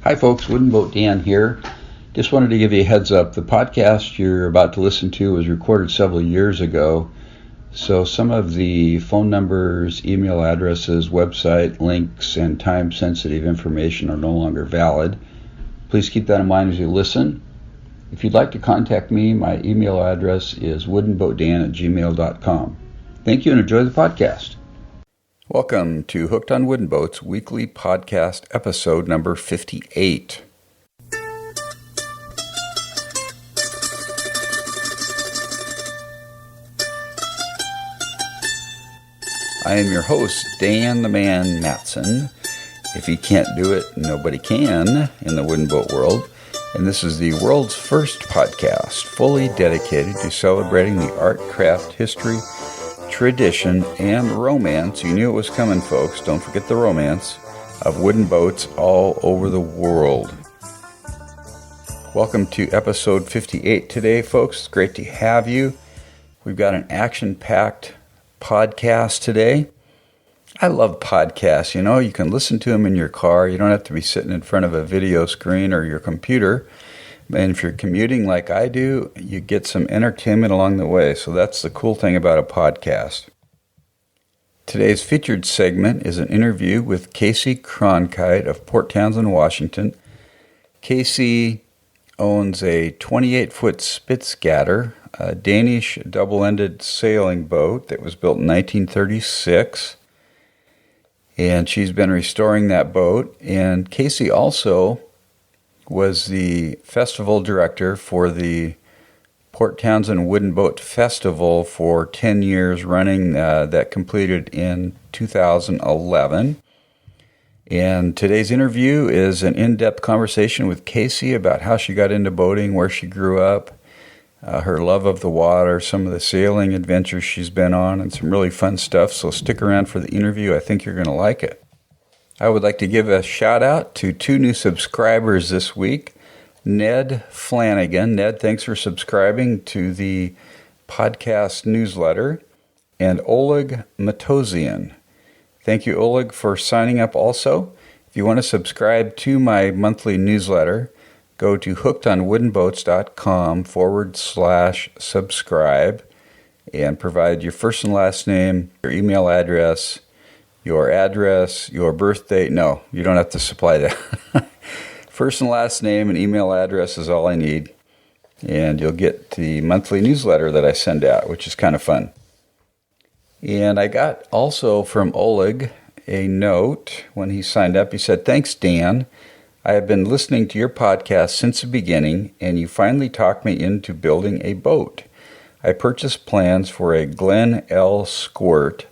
Hi folks, Wooden Boat Dan here. Just wanted to give you a heads up. The podcast you're about to listen to was recorded several years ago, so some of the phone numbers, email addresses, website links, and time-sensitive information are no longer valid. Please keep that in mind as you listen. If you'd like to contact me, my email address is woodenboatdan@gmail.com. Thank you and enjoy the podcast. Welcome to Hooked on Wooden Boats weekly podcast episode number 58. I am your host, Dan the Man Matson. If you can't do it, nobody can in the wooden boat world. And this is the world's first podcast fully dedicated to celebrating the art, craft, history, tradition, and romance. You knew it was coming, folks. Don't forget the romance of wooden boats all over the world. Welcome to episode 58 today, folks. It's great to have you. We've got an action-packed podcast today. I love podcasts. You know, you can listen to them in your car. You don't have to be sitting in front of a video screen or your computer. And if you're commuting like I do, you get some entertainment along the way. So that's the cool thing about a podcast. Today's featured segment is an interview with Kaci Cronkhite of Port Townsend, Washington. Kaci owns a 28-foot Spidsgatter, a Danish double-ended sailing boat that was built in 1936. And she's been restoring that boat. And Kaci also was the festival director for the Port Townsend Wooden Boat Festival for 10 years running, that completed in 2011. And today's interview is an in-depth conversation with Kaci about how she got into boating, where she grew up, her love of the water, some of the sailing adventures she's been on, and some really fun stuff. So stick around for the interview. I think you're going to like it. I would like to give a shout out to 2 new subscribers this week. Ned Flanagan. Ned, thanks for subscribing to the podcast newsletter. And Oleg Matosian. Thank you, Oleg, for signing up also. If you want to subscribe to my monthly newsletter, go to hookedonwoodenboats.com/subscribe and provide your first and last name, your email address, your birth date. No, you don't have to supply that. First and last name and email address is all I need. And you'll get the monthly newsletter that I send out, which is kind of fun. And I got also from Oleg a note when he signed up. He said, "Thanks, Dan. I have been listening to your podcast since the beginning, and you finally talked me into building a boat. I purchased plans for a Glen L. Squirt,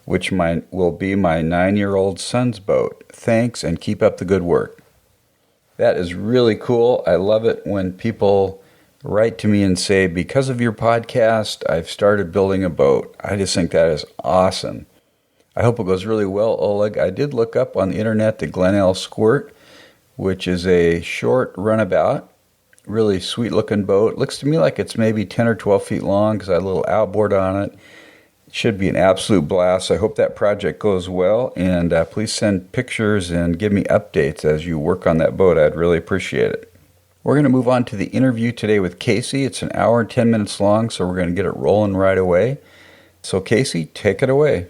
which will be my 9-year-old son's boat. Thanks, and keep up the good work." That is really cool. I love it when people write to me and say, because of your podcast, I've started building a boat. I just think that is awesome. I hope it goes really well, Oleg. I did look up on the internet the Glen L. Squirt, which is a short runabout, really sweet-looking boat. Looks to me like it's maybe 10 or 12 feet long because I had a little outboard on it. It should be an absolute blast. I hope that project goes well, and please send pictures and give me updates as you work on that boat. I'd really appreciate it. We're going to move on to the interview today with Kaci. It's an hour and 10 minutes long, so we're going to get it rolling right away. So Kaci, take it away.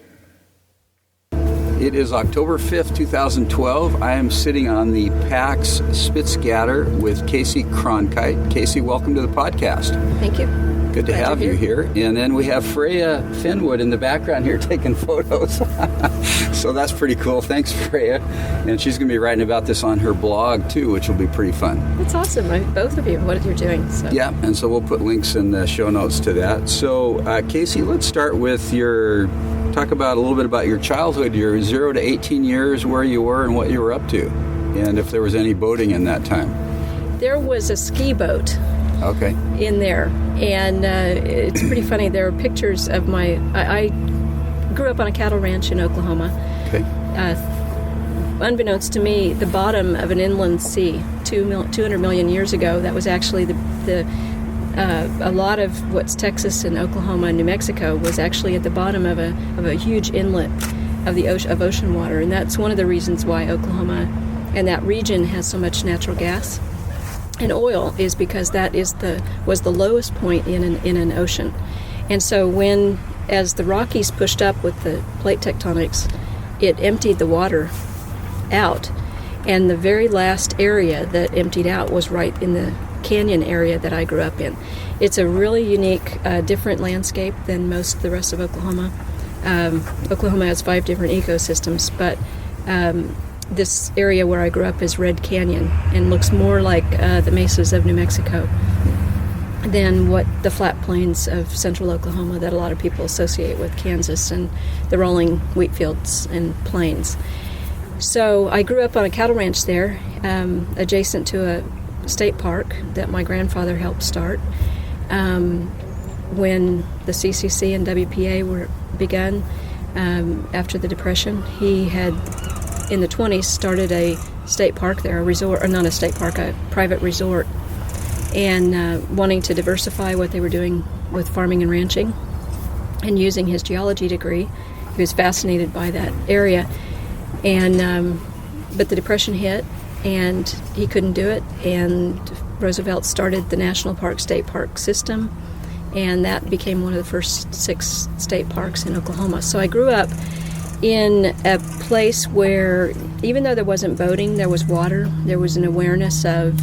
It is October 5th, 2012. I am sitting on the Pax Spidsgatter with Kaci Cronkhite. Kaci, welcome to the podcast. Thank you. Good to have you here. And then we have Freya Finwood in the background here taking photos. So that's pretty cool. Thanks, Freya. And she's going to be writing about this on her blog, too, which will be pretty fun. That's awesome, both of you, what you're doing. So. Yeah, and so we'll put links in the show notes to that. So, Kaci, let's start with talk about a little bit about your childhood, your 0 to 18 years, where you were and what you were up to, and if there was any boating in that time. There was a ski boat okay. in there, and it's pretty funny. There are pictures of I grew up on a cattle ranch in Oklahoma. Okay. Unbeknownst to me, the bottom of an inland sea 200 million years ago, that was actually a lot of what's Texas and Oklahoma and New Mexico was actually at the bottom of a huge inlet of ocean water, and that's one of the reasons why Oklahoma and that region has so much natural gas and oil is because that was the lowest point in an ocean. And so as the Rockies pushed up with the plate tectonics, it emptied the water out, and the very last area that emptied out was right in the canyon area that I grew up in. It's a really unique, different landscape than most of the rest of Oklahoma. Oklahoma has 5 different ecosystems, but this area where I grew up is Red Canyon and looks more like the mesas of New Mexico than what the flat plains of central Oklahoma that a lot of people associate with Kansas and the rolling wheat fields and plains. So I grew up on a cattle ranch there, adjacent to a state park that my grandfather helped start. When the CCC and WPA were begun after the Depression, he had, in the 20s, started a state park there, a resort, or not a state park, a private resort, and wanting to diversify what they were doing with farming and ranching, and using his geology degree. He was fascinated by that area, and but the Depression hit, and he couldn't do it, and Roosevelt started the National Park State Park system, and that became one of the first 6 state parks in Oklahoma. So I grew up in a place where, even though there wasn't boating, there was water, there was an awareness of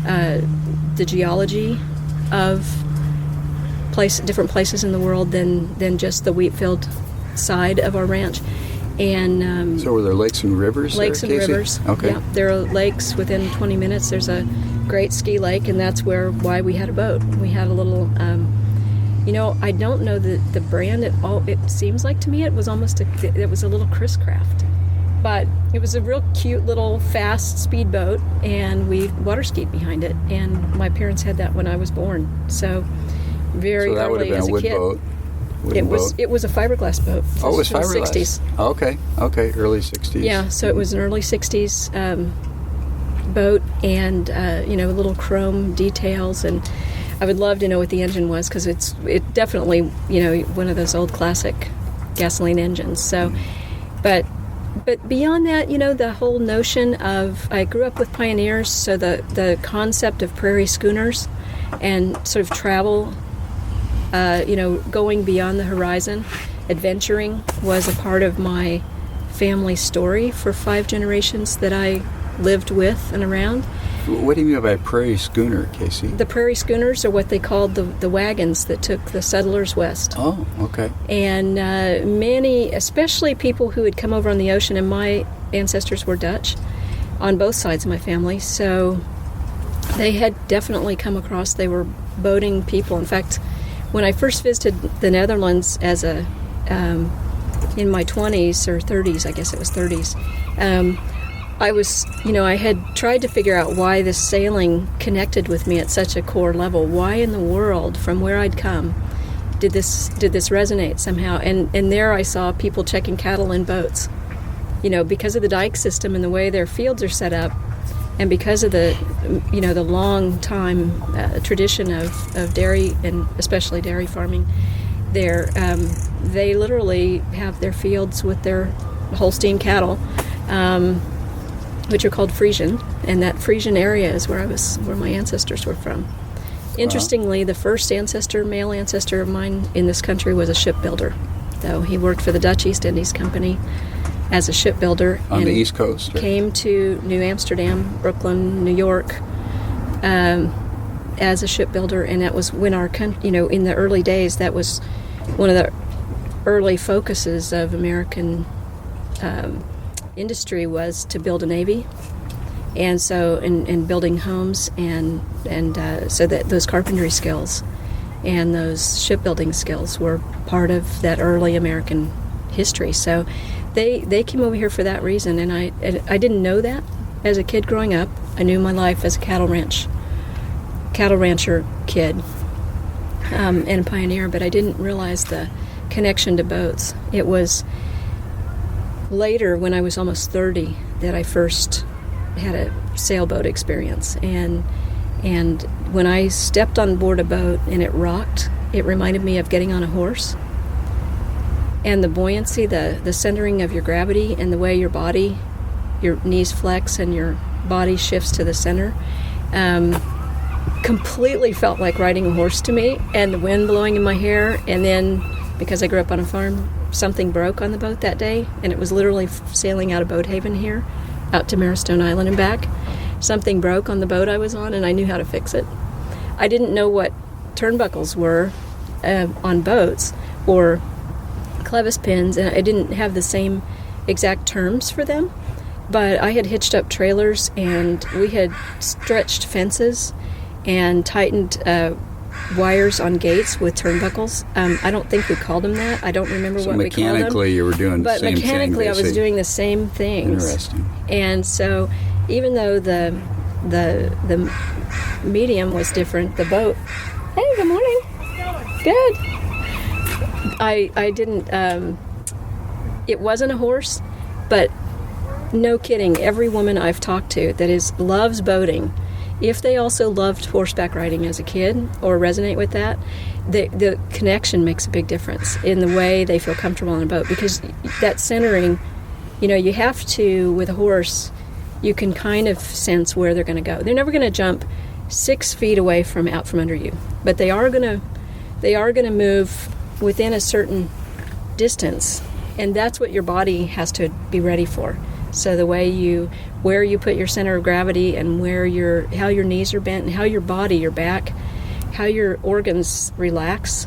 the geology of different places in the world than just the wheat field side of our ranch. And so were there lakes and rivers? Lakes there, and Kaci? rivers. Okay. Yeah, there are lakes within 20 minutes. There's a great ski lake, and that's why we had a boat. We had a little, I don't know the brand at all. It seems like to me it was it was a little Chris Craft. But it was a real cute little fast speedboat, and we water skied behind it. And my parents had that when I was born. So very that early as a kid. Boat. It was a fiberglass boat. Oh, it was fiberglass. 60s. Oh, okay, early 60s. Yeah, so it was an early 60s boat, and little chrome details, and I would love to know what the engine was, because it definitely one of those old classic gasoline engines. So, but beyond that, the whole notion of, I grew up with pioneers, so the concept of prairie schooners and sort of travel, going beyond the horizon, adventuring was a part of my family story for 5 generations that I lived with and around. What do you mean by prairie schooner, Kaci? The prairie schooners are what they called the wagons that took the settlers west. Oh, okay. And many, especially people who had come over on the ocean, and my ancestors were Dutch on both sides of my family, so they had definitely come across, they were boating people. In fact, when I first visited the Netherlands as in my 20s or 30s, I guess it was 30s, I had tried to figure out why this sailing connected with me at such a core level. Why in the world, from where I'd come, did this resonate somehow? And there I saw people checking cattle in boats, because of the dike system and the way their fields are set up, and because of the long time tradition of dairy, and especially dairy farming there, they literally have their fields with their Holstein cattle, which are called Frisian, and that Frisian area is where my ancestors were from. Interestingly, the first male ancestor of mine in this country was a shipbuilder, though he worked for the Dutch East Indies Company as a shipbuilder. On the East Coast? Came to New Amsterdam, Brooklyn, New York, as a shipbuilder, and that was when our country, in the early days, that was one of the early focuses of American industry, was to build a navy, and so in building homes, and so that those carpentry skills and those shipbuilding skills were part of that early American history. So they came over here for that reason, and I didn't know that as a kid growing up. I knew my life as a cattle rancher kid, and a pioneer, but I didn't realize the connection to boats. It was later, when I was almost 30, that I first had a sailboat experience, and when I stepped on board a boat and it rocked, it reminded me of getting on a horse, and the buoyancy, the centering of your gravity, and the way your body your knees flex and your body shifts to the center. Completely felt like riding a horse to me, and the wind blowing in my hair. And then, because I grew up on a farm, something broke on the boat that day, and it was literally sailing out of Boat Haven here, out to Marrowstone Island and back. Something broke on the boat I was on, and I knew how to fix it. I didn't know what turnbuckles were on boats, or clevis pins, and I didn't have the same exact terms for them. But I had hitched up trailers, and we had stretched fences and tightened wires on gates with turnbuckles. I don't think we called them that. I don't remember what we called them. Mechanically, you were doing the same thing. But mechanically, I was doing the same things. Interesting. And so, even though the medium was different, the boat. Hey, good morning. Good. I didn't. It wasn't a horse, but no kidding. Every woman I've talked to that loves boating, if they also loved horseback riding as a kid or resonate with that, the connection makes a big difference in the way they feel comfortable on a boat, because that centering, you have to, with a horse, you can kind of sense where they're going to go. They're never going to jump 6 feet away from under you, but they are going to move within a certain distance, and that's what your body has to be ready for. So the way where you put your center of gravity, and how your knees are bent, and how your body, your back, how your organs relax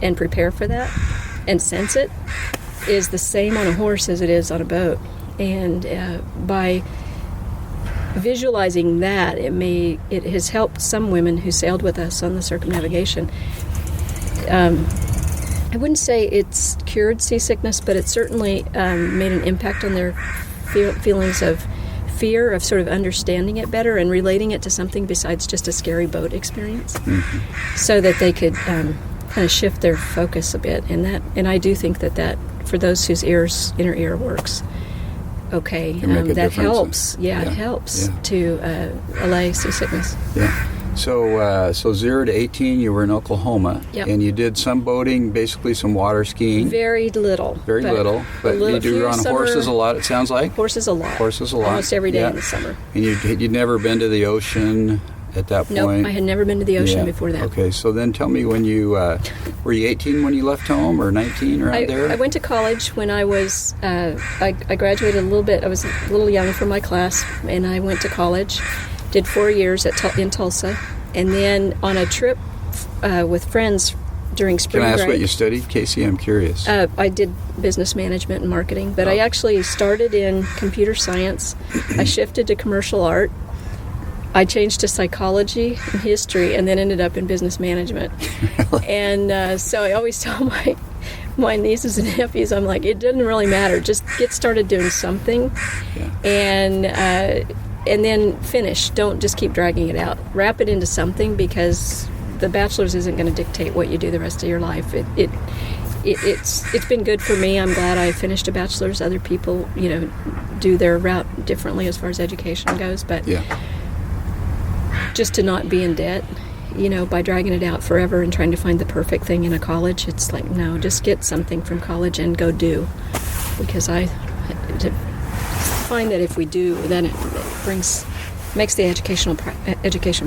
and prepare for that and sense it, is the same on a horse as it is on a boat. And by visualizing that, it has helped some women who sailed with us on the circumnavigation. I wouldn't say it's cured seasickness, but it certainly made an impact on their feelings of fear, of sort of understanding it better and relating it to something besides just a scary boat experience, so that they could kind of shift their focus a bit. And I do think that for those whose inner ear works okay, that helps. Yeah, it helps to allay seasickness. Yeah. So 0 to 18, you were in Oklahoma, and you did some boating, basically some water skiing. Very little. But you do run horses a lot, it sounds like? Horses a lot. Almost every day in the summer. And you'd never been to the ocean at that point? Nope, I had never been to the ocean before that. Okay, so then tell me, when you, were you 18 when you left home, or 19, around there? I went to college when I was, I graduated a little bit, I was a little young for my class, and I went to college. Did 4 years in Tulsa, and then on a trip with friends during spring break. Can I ask what you studied, Kaci? I'm curious. I did business management and marketing, but I actually started in computer science. I shifted to commercial art. I changed to psychology and history, and then ended up in business management. And so I always tell my nieces and nephews, I'm like, it doesn't really matter. Just get started doing something, and then finish. Don't just keep dragging it out. Wrap it into something, because the bachelor's isn't going to dictate what you do the rest of your life. It's been good for me. I'm glad I finished a bachelor's. Other people, do their route differently as far as education goes. But just to not be in debt, by dragging it out forever and trying to find the perfect thing in a college, it's like, no, just get something from college and go do. Because I find that if we do, then it makes the education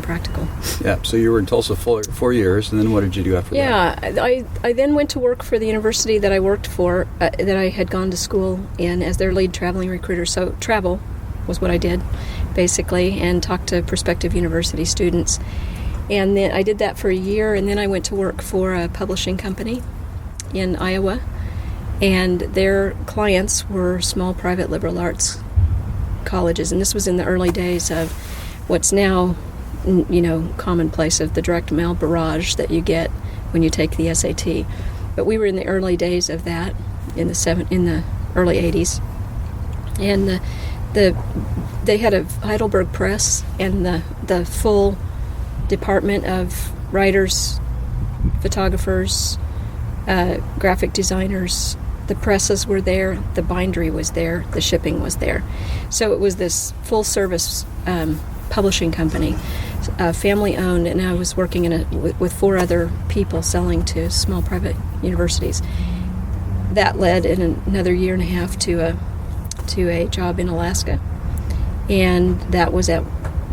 practical. Yeah. So you were in Tulsa 4 years, and then what did you do after that? Yeah, I then went to work for the university that I worked for, that I had gone to school in, as their lead traveling recruiter. So travel was what I did, basically, and talked to prospective university students. And then I did that for a year, and then I went to work for a publishing company in Iowa, and their clients were small private liberal arts colleges, and this was in the early days of what's now, commonplace, of the direct mail barrage that you get when you take the SAT. But we were in the early days of that in the early 80s, and they had a Heidelberg press, and the full department of writers, photographers, graphic designers. The presses were there, the bindery was there, the shipping was there. So it was this full-service publishing company, family-owned, and I was working with 4 other people selling to small private universities. That led in another year and a half to a job in Alaska, and that was at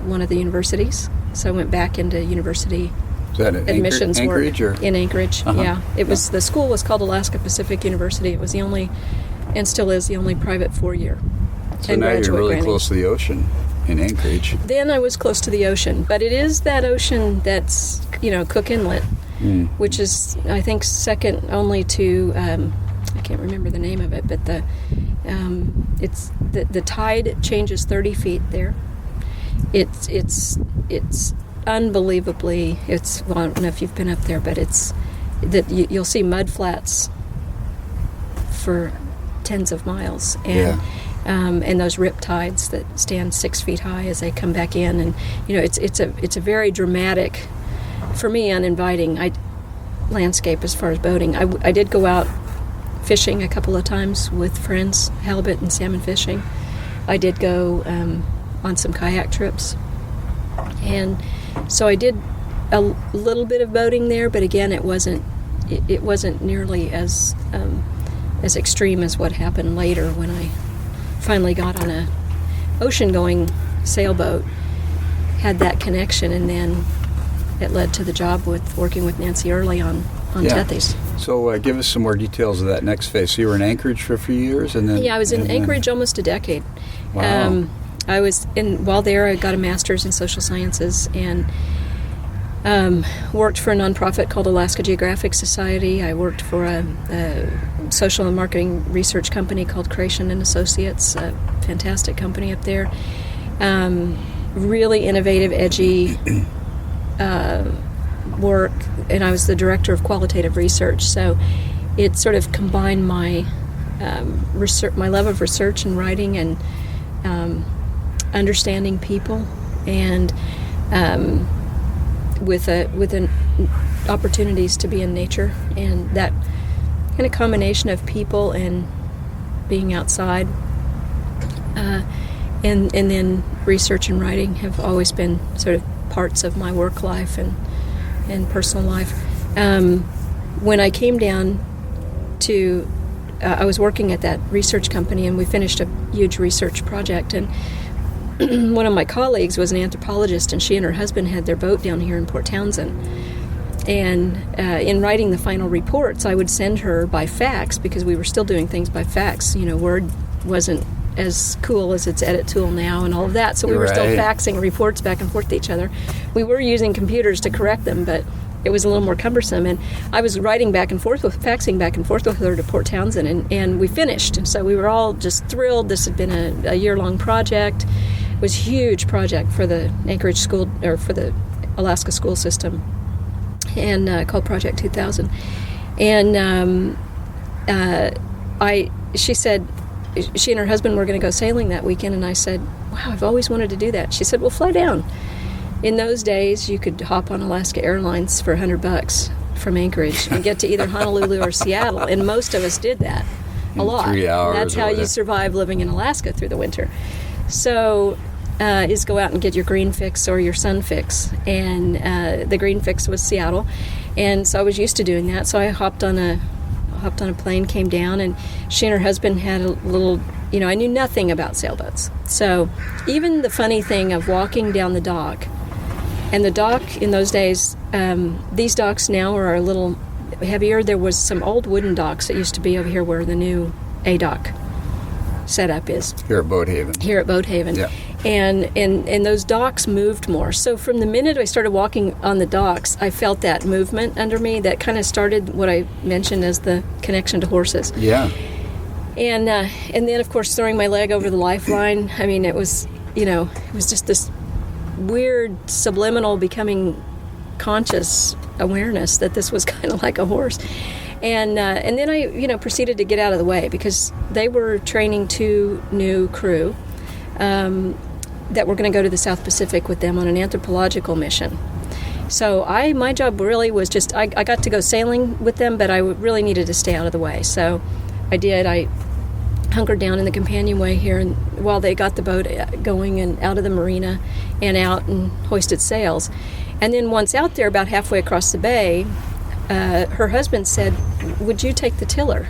one of the universities. So I went back into university Is that an admissions Anchorage work in Anchorage. Uh-huh. Yeah, it was the school was called Alaska Pacific University. It was the only, and still is the only private 4-year. So now you're really close to the ocean in Anchorage. Then I was close to the ocean, but it is that ocean that's Cook Inlet, which is I think second only to I can't remember the name of it, but the tide changes 30 feet there. It's unbelievably. Well, I don't know if you've been up there, but it's that you'll see mud flats for tens of miles, and and those rip tides that stand 6 feet high as they come back in, and it's a very dramatic, for me, uninviting landscape as far as boating. I did go out fishing a couple of times with friends, halibut and salmon fishing. I did go on some kayak trips, and so I did a little bit of boating there, but again, it wasn't nearly as extreme as what happened later when I finally got on a ocean-going sailboat, had that connection, and then it led to the job with working with Nancy Eerily on Tethys. So give us some more details of that next phase. So you were in Anchorage for a few years, and then I was in Anchorage almost a decade. Wow. I was while there. I got a master's in social sciences and worked for a nonprofit called Alaska Geographic Society. I worked for a social and marketing research company called Creation and Associates, a fantastic company up there. Really innovative, edgy work, and I was the director of qualitative research. So it sort of combined my my love of research and writing and understanding people, and with an opportunities to be in nature, and that kind of combination of people and being outside, and then research and writing have always been sort of parts of my work life and personal life. When I came down to, I was working at that research company, and we finished a huge research project, and one of my colleagues was an anthropologist, and she and her husband had their boat down here in Port Townsend. And in writing the final reports, I would send her by fax, because we were still doing things by fax. Word wasn't as cool as its edit tool now and all of that, so we were still faxing reports back and forth to each other. We were using computers to correct them, but it was a little more cumbersome, and I was faxing back and forth with her to Port Townsend, and we finished, and so we were all just thrilled. This had been a year-long project. It was a huge project for the Anchorage school, or for the Alaska school system, and called Project 2000. And she said she and her husband were going to go sailing that weekend, and I said, wow, I've always wanted to do that. She said, well, fly down. In those days, you could hop on Alaska Airlines for $100 from Anchorage and get to either Honolulu or Seattle, and most of us did that a lot. 3 hours. That's how you survive living in Alaska through the winter. So is go out and get your green fix or your sun fix, and the green fix was Seattle, and so I was used to doing that. So I hopped on a plane, came down, and she and her husband had a little, I knew nothing about sailboats. So even the funny thing of walking down the dock, and the dock in those days, these docks now are a little heavier. There was some old wooden docks that used to be over here where the new A dock setup is. Here at Boathaven. Yeah. And those docks moved more. So from the minute I started walking on the docks, I felt that movement under me that kind of started what I mentioned as the connection to horses. Yeah. And then, of course, throwing my leg over the lifeline. I mean, it was just this weird subliminal becoming conscious awareness that this was kind of like a horse. And then I proceeded to get out of the way, because they were training 2 new crew that were going to go to the South Pacific with them on an anthropological mission. So my job really was just, I got to go sailing with them, but I really needed to stay out of the way. So I did. I hunkered down in the companionway here, and while they got the boat going and out of the marina and out and hoisted sails. And then once out there, about halfway across the bay, her husband said, would you take the tiller?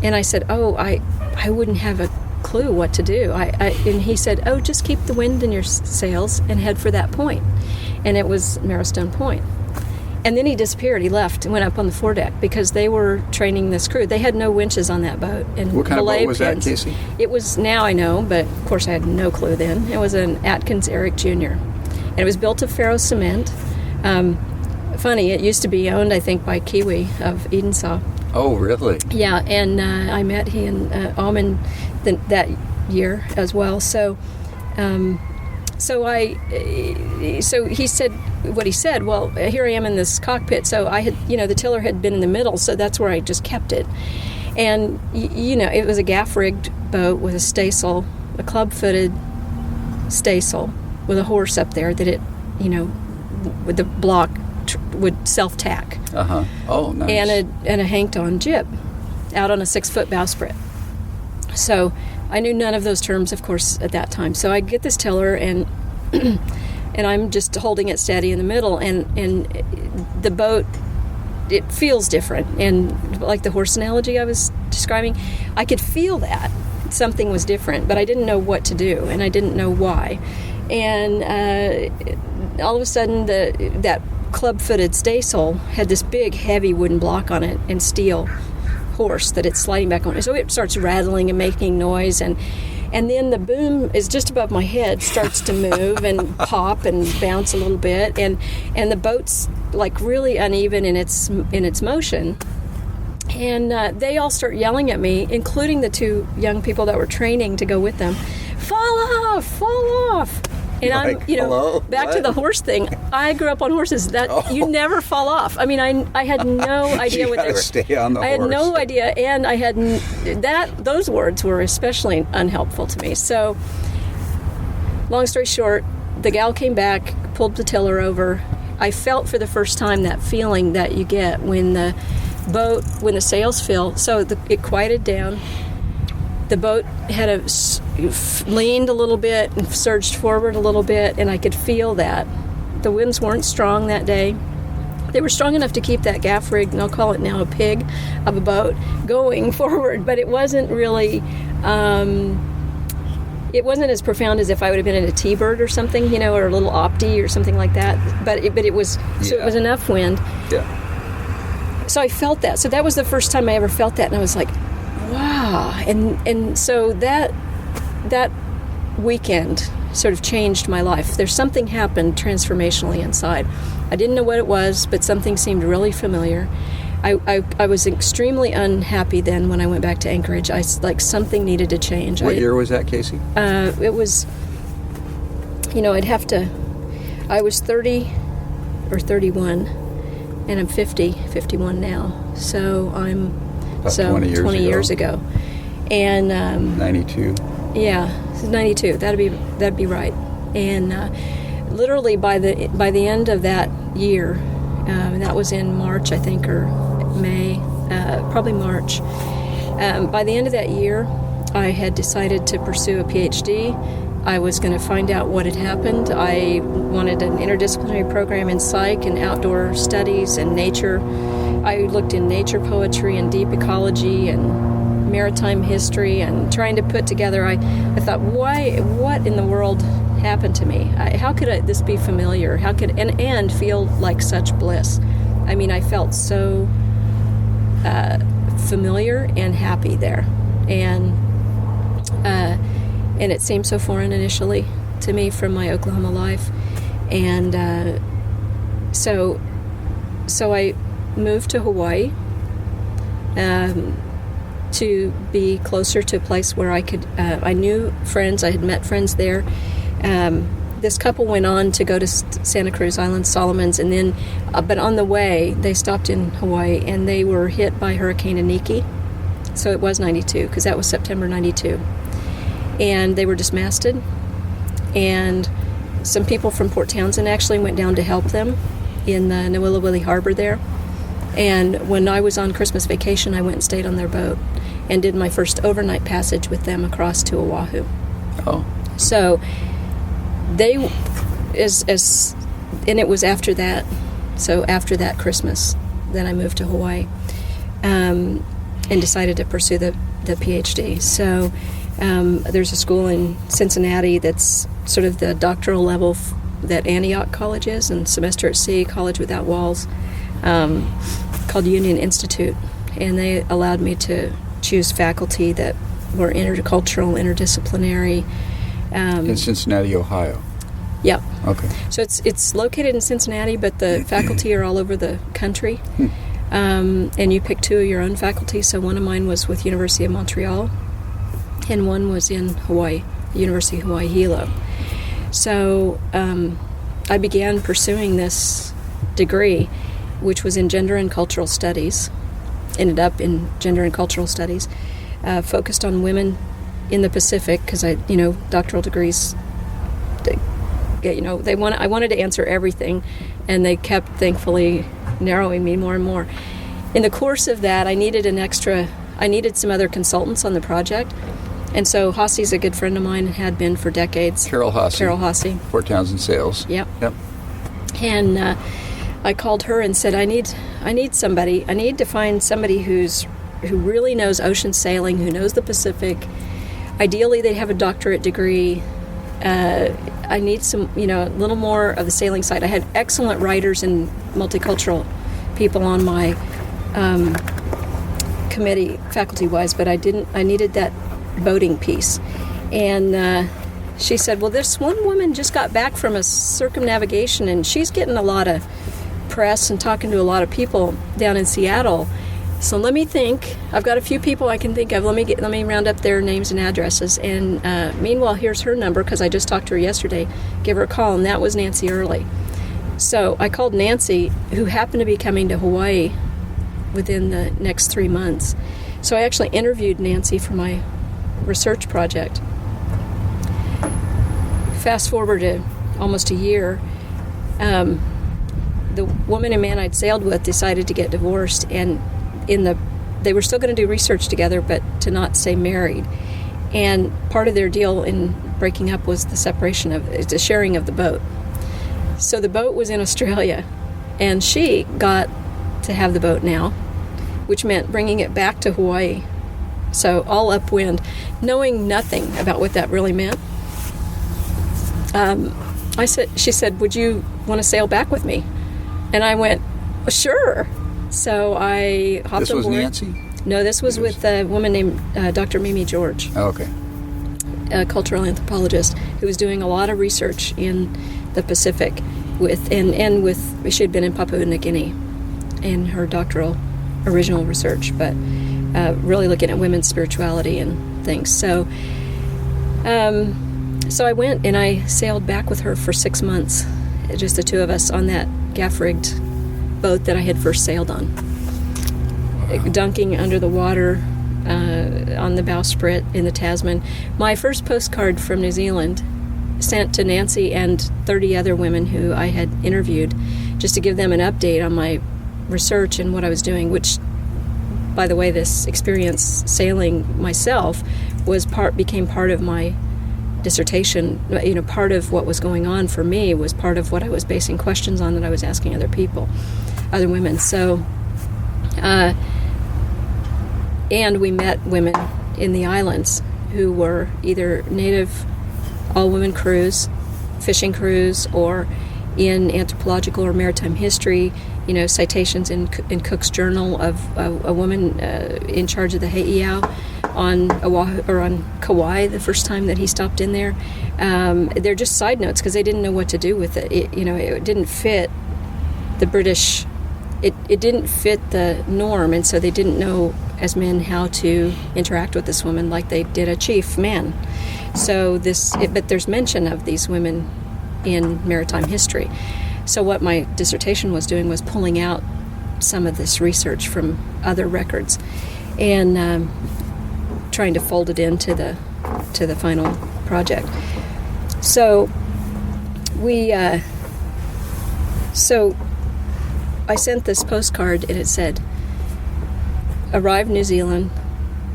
And I said, I wouldn't have a clue what to do. And he said, "Oh, just keep the wind in your sails and head for that point." And it was Marrowstone Point. And then he disappeared. He left and went up on the foredeck because they were training this crew. They had no winches on that boat. And what kind of boat was that, Kaci? It was, now I know, but of course I had no clue then. It was an Atkins Eric Jr. And it was built of ferro cement. Funny, it used to be owned, I think, by Kiwi of Edensaw. Oh, really? Yeah, and I met he and Almond that year as well. So he said what he said. Well, here I am in this cockpit. So I had, the tiller had been in the middle, so that's where I just kept it. And it was a gaff-rigged boat with a staysail, a club-footed staysail with a horse up there that it, with the block would self-tack. Oh, nice. And a hanked-on jib out on a 6-foot bowsprit. So I knew none of those terms, of course, at that time. So I get this tiller, and and I'm just holding it steady in the middle, and the boat, it feels different. And like the horse analogy I was describing, I could feel that something was different, but I didn't know what to do, and I didn't know why. And all of a sudden, that club-footed staysail had this big, heavy wooden block on it and steel horse that it's sliding back on. So it starts rattling and making noise, and then the boom is just above my head, starts to move and pop and bounce a little bit, and the boat's like really uneven in its motion. And they all start yelling at me, including the 2 young people that were training to go with them. Fall off! Fall off! And I'm, hello? Back What? to the horse thing. I grew up on horses. You never fall off. I mean, I had no idea what they were. Stay on the horse. I had no idea, and I had those words were especially unhelpful to me. So, long story short, the gal came back, pulled the tiller over. I felt for the first time that feeling that you get when the sails fill. So it quieted down. The boat had leaned a little bit and surged forward a little bit, and I could feel that. The winds weren't strong that day. They were strong enough to keep that gaff rig, and I'll call it now a pig of a boat, going forward, but it wasn't really, it wasn't as profound as if I would have been in a T-bird or something, or a little Opti or something like that, but it was, so it was enough wind. Yeah. So I felt that. So that was the first time I ever felt that, and I was like, wow. And so that weekend sort of changed my life. There's something happened transformationally inside. I didn't know what it was, but something seemed really familiar. I was extremely unhappy then when I went back to Anchorage. Something needed to change. What year was that, Kaci? It was, I was 30 or 31, and I'm 51 now. So I'm... About 20 years ago. And 92. Yeah, 92. That'd be right. And literally by the end of that year, that was in March, I think, or May, probably March. By the end of that year, I had decided to pursue a PhD. I was going to find out what had happened. I wanted an interdisciplinary program in psych and outdoor studies and nature. I looked in nature poetry and deep ecology and maritime history, and trying to put together, I thought, what in the world happened to me? How could this be familiar? How could and feel like such bliss? I mean, I felt so familiar and happy there, and it seemed so foreign initially to me from my Oklahoma life, and so I moved to Hawaii to be closer to a place where I could. I knew friends. I had met friends there. This couple went on to go to Santa Cruz Island, Solomons, and then, but on the way, they stopped in Hawaii, and they were hit by Hurricane Iniki. So it was 92, because that was September 92. And they were dismasted, and some people from Port Townsend actually went down to help them in the Nawilawili Harbor there. And when I was on Christmas vacation, I went and stayed on their boat and did my first overnight passage with them across to Oahu. Oh. So they, and it was after that, so after that Christmas, then I moved to Hawaii and decided to pursue the PhD. So There's a school in Cincinnati that's sort of the doctoral level that Antioch College is, and Semester at Sea, College Without Walls, called Union Institute. And they allowed me to choose faculty that were intercultural, interdisciplinary. In Cincinnati, Ohio. Yeah. Okay. So it's located in Cincinnati, but the faculty are all over the country. And you pick two of your own faculty. So one of mine was with University of Montreal, and one was in Hawaii, University of Hawaii Hilo. So I began pursuing this degree, which was in gender and cultural studies. Ended up in gender and cultural studies, focused on women in the Pacific, because doctoral degrees, I wanted to answer everything, and they kept thankfully narrowing me more and more. In the course of that, I needed some other consultants on the project, and so Hosse's a good friend of mine and had been for decades. Carol Hosse. Port Townsend Sales. Yep. And I called her and said, I need somebody. I need to find somebody who really knows ocean sailing, who knows the Pacific. Ideally, they have a doctorate degree. I need some, a little more of the sailing side. I had excellent writers and multicultural people on my committee, faculty-wise, but I needed that boating piece. And she said, well, this one woman just got back from a circumnavigation, and she's getting a lot of press and talking to a lot of people down in Seattle. So let me think. I've got a few people I can think of. Let me round up their names and addresses. And meanwhile, here's her number, because I just talked to her yesterday. Give her a call, and that was Nancy Eerily. So I called Nancy, who happened to be coming to Hawaii within the next 3 months. So I actually interviewed Nancy for my research project. Fast forward to almost a year. The woman and man I'd sailed with decided to get divorced, and they were still going to do research together, but to not stay married. And part of their deal in breaking up was the sharing of the boat. So the boat was in Australia, and she got to have the boat now, which meant bringing it back to Hawaii. So all upwind, knowing nothing about what that really meant. She said, would you want to sail back with me? And I went, well, sure. So I hopped aboard. This was Nancy? No, this was with a woman named Dr. Mimi George. Oh, okay. A cultural anthropologist who was doing a lot of research in the Pacific she had been in Papua New Guinea in her doctoral original research, but really looking at women's spirituality and things. So I went and I sailed back with her for 6 months, just the two of us on that gaff-rigged boat that I had first sailed on. Wow. Dunking under the water on the bowsprit in the Tasman. My first postcard from New Zealand, sent to Nancy and 30 other women who I had interviewed, just to give them an update on my research and what I was doing, which, by the way, this experience sailing myself became part of my dissertation. Part of what was going on for me was part of what I was basing questions on that I was asking other women. So, and we met women in the islands who were either native all-women crews, fishing crews, or in anthropological or maritime history, citations in Cook's Journal of a woman in charge of the heiau on Oahu or on Kauai the first time that he stopped in there. They're just side notes because they didn't know what to do with it. It didn't fit the British. It didn't fit the norm, and so they didn't know as men how to interact with this woman like they did a chief man. So but there's mention of these women in maritime history. So what my dissertation was doing was pulling out some of this research from other records and trying to fold it into the final project. So I sent this postcard, and it said, "Arrived New Zealand,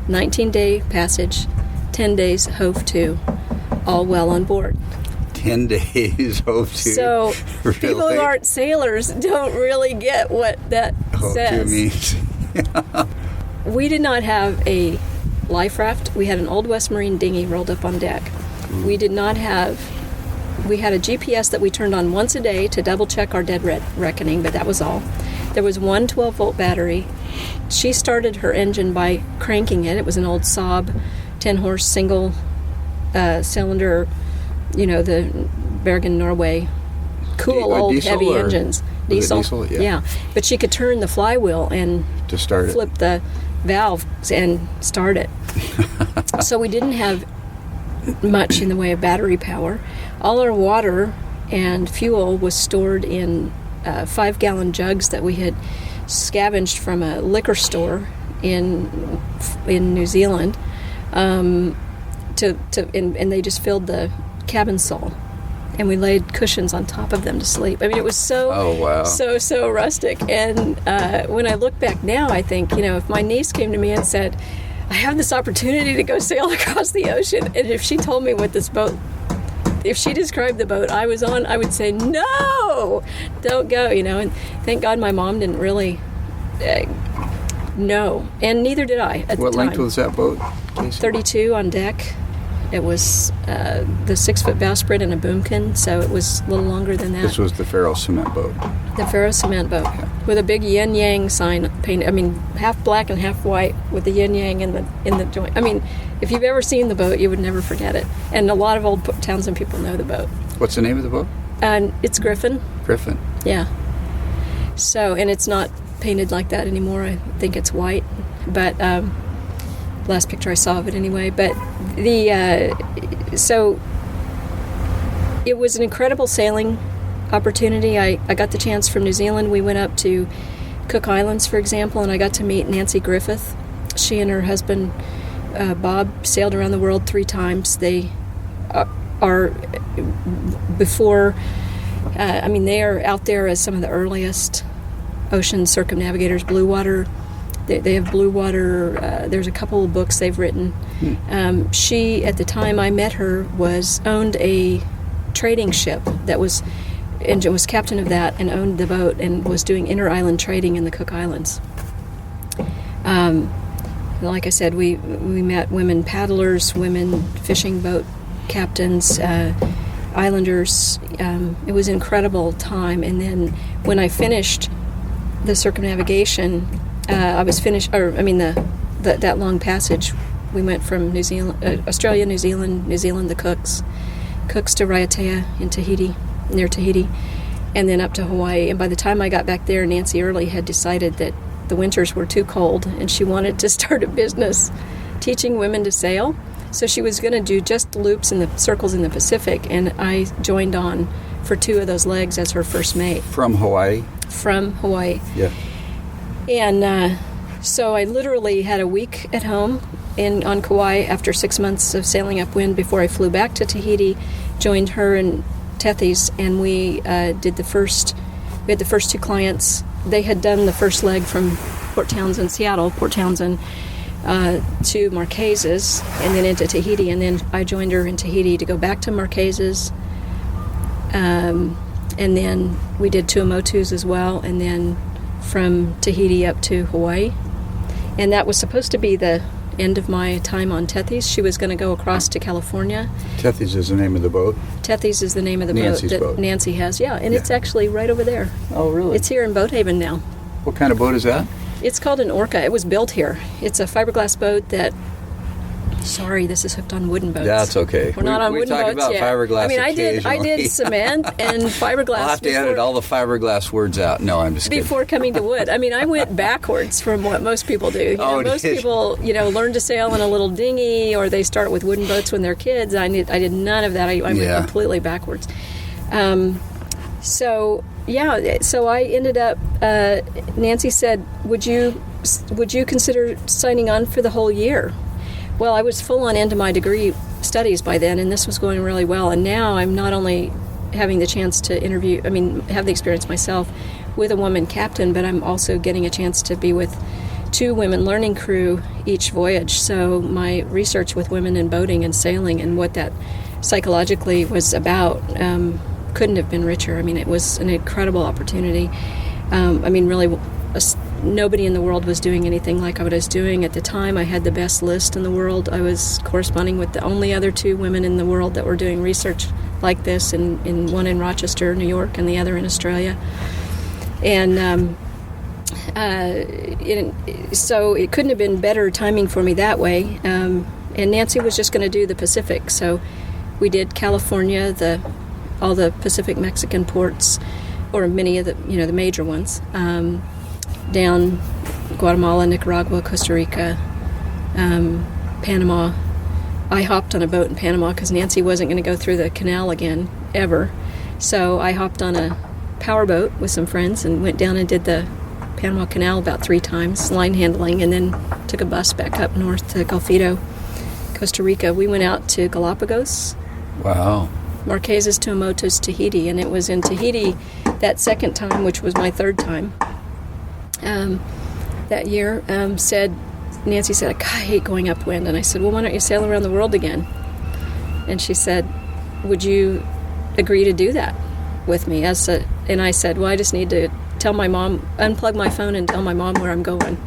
19-day passage, 10 days hove to, all well on board." 10 days hove to? So really? People who aren't sailors don't really get what that hove says. to means. We did not have a life raft. We had an Old West Marine dinghy rolled up on deck. We did not have... We had a GPS that we turned on once a day to double-check our dead reckoning, but that was all. There was one 12-volt battery. She started her engine by cranking it. It was an old Saab 10-horse single cylinder, the Bergen, Norway, cool old heavy engines. Diesel. Yeah. But she could turn the flywheel and to start flip the valve and start it. So we didn't have much in the way of battery power. All our water and fuel was stored in 5-gallon jugs that we had scavenged from a liquor store in New Zealand, and they just filled the cabin sole, and we laid cushions on top of them to sleep. I mean, it was so rustic. And when I look back now, I think, if my niece came to me and said, I have this opportunity to go sail across the ocean, and if she told me what this boat, if she described the boat I was on, I would say, no, don't go, and thank God my mom didn't really know, and neither did I at the time. What length was that boat, Kaci? 32 on deck. It was the 6-foot bowsprit and a boomkin, so it was a little longer than that. This was the Faro cement boat. The Faro cement boat, with a big yin-yang sign painted. I mean, half black and half white with the yin-yang in the joint. I mean, if you've ever seen the boat, you would never forget it. And a lot of old Port Townsend people know the boat. What's the name of the boat? It's Griffin. Griffin. Yeah. So, and it's not painted like that anymore. I think it's white, but last picture I saw of it anyway. But so it was an incredible sailing opportunity. I got the chance from New Zealand. We went up to Cook Islands, for example, and I got to meet Nancy Griffith. She and her husband Bob sailed around the world 3 times. They are before. They are out there as some of the earliest ocean circumnavigators. Blue water. They have blue water. There's a couple of books they've written. She, at the time I met her, owned a trading ship that was captain of that and owned the boat and was doing inter-island trading in the Cook Islands. Like I said, we met women paddlers, women fishing boat captains, islanders. It was an incredible time. And then when I finished the circumnavigation, that long passage, we went from New Zealand, Australia, New Zealand, the Cooks to Raiatea in Tahiti, near Tahiti, and then up to Hawaii. And by the time I got back there, Nancy Eerily had decided that the winters were too cold, and she wanted to start a business teaching women to sail. So she was going to do just the loops and the circles in the Pacific, and I joined on for 2 of those legs as her first mate. From Hawaii? From Hawaii. Yeah. And so I literally had a week at home on Kauai after 6 months of sailing upwind before I flew back to Tahiti, joined her and Tethys, and we had the first 2 clients. They had done the first leg from Port Townsend to Marquesas, and then into Tahiti, and then I joined her in Tahiti to go back to Marquesas, and then we did Tuamotus as well, and then from Tahiti up to Hawaii. And that was supposed to be the end of my time on Tethys. She was going to go across to California. Tethys is the name of the boat? Tethys is the name of the Nancy's boat that Nancy has, and it's actually right over there. Oh, really? It's here in Boathaven now. What kind of boat is that? It's called an Orca. It was built here. It's a fiberglass boat that... Sorry, this is hooked on wooden boats. That's okay. We're not on wooden boats yet. We talk about fiberglass I did cement and fiberglass. I'll have to edit all the fiberglass words out. No, I'm just kidding. Before coming to wood. I went backwards from what most people do. Most people, learn to sail in a little dinghy, or they start with wooden boats when they're kids. I did none of that. I went completely backwards. So I ended up, Nancy said, would you consider signing on for the whole year? Well, I was full on into my degree studies by then, and this was going really well. And now I'm not only having the chance to have the experience myself with a woman captain, but I'm also getting a chance to be with 2 women learning crew each voyage. So my research with women in boating and sailing and what that psychologically was about couldn't have been richer. It was an incredible opportunity. Really nobody in the world was doing anything like what I was doing. At the time, I had the best list in the world. I was corresponding with the only other 2 women in the world that were doing research like this, in one in Rochester, New York, and the other in Australia. And so it couldn't have been better timing for me that way. And Nancy was just going to do the Pacific, so we did California, all the Pacific Mexican ports, or many of the the major ones, down Guatemala, Nicaragua, Costa Rica, Panama. I hopped on a boat in Panama because Nancy wasn't going to go through the canal again ever, so I hopped on a power boat with some friends and went down and did the Panama Canal about 3 times, line handling, and then took a bus back up north to Golfito, Costa Rica. We went out to Galapagos. Wow. Marquesas, Tuamotus, Tahiti, and it was in Tahiti that second time, which was my 3rd time that year. Nancy said, I hate going upwind, and I said, well, why don't you sail around the world again? And she said, would you agree to do that with me? And I said, well, I just need to tell my mom, unplug my phone and tell my mom where I'm going.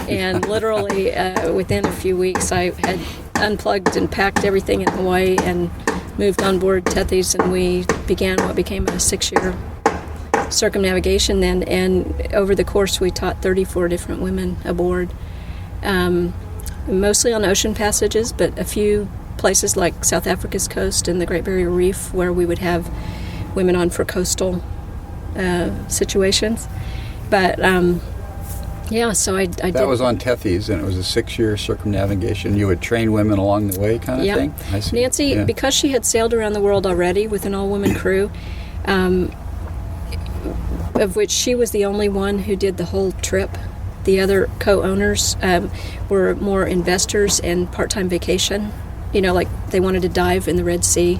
And literally within a few weeks, I had unplugged and packed everything in Hawaii and moved on board Tethys, and we began what became a 6-year circumnavigation then. And over the course, we taught 34 different women aboard, mostly on ocean passages, but a few places like South Africa's coast and the Great Barrier Reef, where we would have women on for coastal situations. But so I did. That was on Tethys, and it was a 6-year circumnavigation. You would train women along the way, kind of thing? I see. Nancy, because she had sailed around the world already with an all-woman crew, of which she was the only one who did the whole trip. The other co-owners were more investors and part-time vacation. Like they wanted to dive in the Red Sea,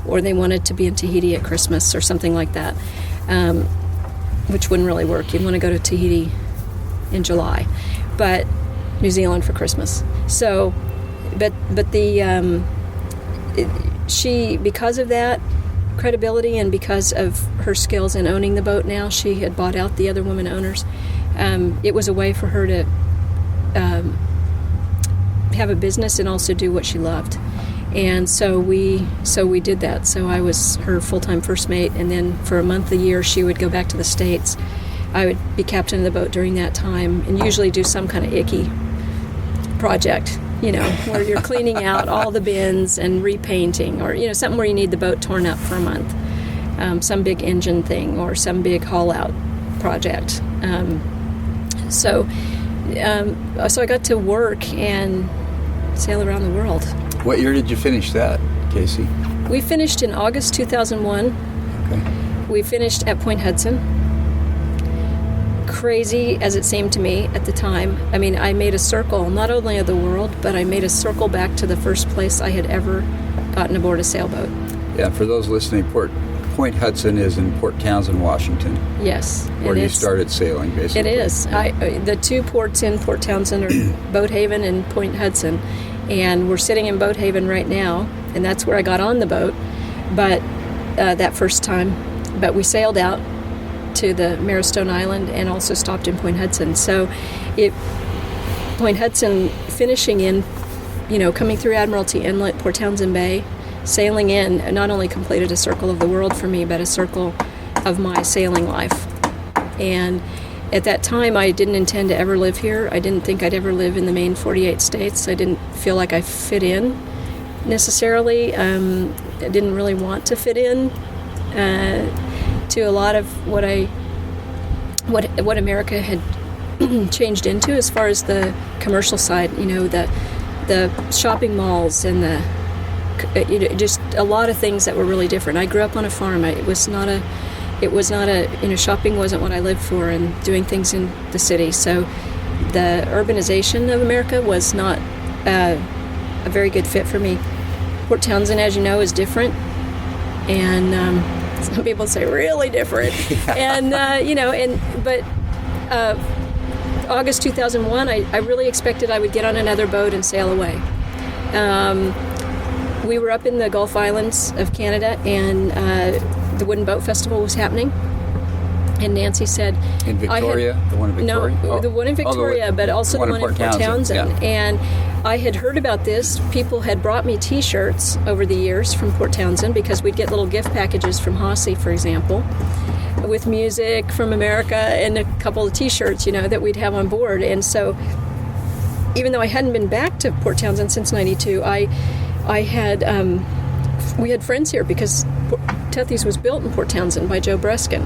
or they wanted to be in Tahiti at Christmas or something like that, which wouldn't really work. You'd want to go to Tahiti in July, but New Zealand for Christmas. So, but she, because of that credibility and because of her skills in owning the boat now, she had bought out the other women owners. It was a way for her to have a business and also do what she loved. And so we did that. So I was her full-time first mate, and then for a month a year she would go back to the States. I would be captain of the boat during that time and usually do some kind of icky project, where you're cleaning out all the bins and repainting, or, something where you need the boat torn up for a month, some big engine thing or some big haul-out project. So I got to work and sail around the world. What year did you finish that, Kaci? We finished in August 2001. Okay. We finished at Point Hudson. Crazy as it seemed to me at the time. I mean, I made a circle, not only of the world, but I made a circle back to the first place I had ever gotten aboard a sailboat. Yeah, for those listening, Point Hudson is in Port Townsend, Washington. Yes. Where you started sailing, basically. It is. The 2 ports in Port Townsend are Boathaven and Point Hudson. And we're sitting in Boathaven right now, and that's where I got on the boat, but that first time. But we sailed out to the Marrowstone Island and also stopped in Point Hudson. So Point Hudson finishing in, coming through Admiralty Inlet, Port Townsend Bay, sailing in, not only completed a circle of the world for me, but a circle of my sailing life. And at that time, I didn't intend to ever live here. I didn't think I'd ever live in the main 48 states. I didn't feel like I fit in necessarily. I didn't really want to fit in to a lot of what America had changed into as far as the commercial side. The shopping malls and just a lot of things that were really different. I grew up on a farm. Shopping wasn't what I lived for, and doing things in the city. So the urbanization of America was not a very good fit for me. Port Townsend, as you know, is different, and some people say really different. And but August 2001, I really expected I would get on another boat and sail away. We were up in the Gulf Islands of Canada, and the Wooden Boat Festival was happening. And Nancy said... In Victoria? The one in Victoria? No, the one in Victoria, but also the one in Port Townsend. Yeah. And I had heard about this. People had brought me T-shirts over the years from Port Townsend because we'd get little gift packages from HOWB, for example, with music from America and a couple of T-shirts, that we'd have on board. And so even though I hadn't been back to Port Townsend since 92, we had friends here because Tethys was built in Port Townsend by Joe Breskin.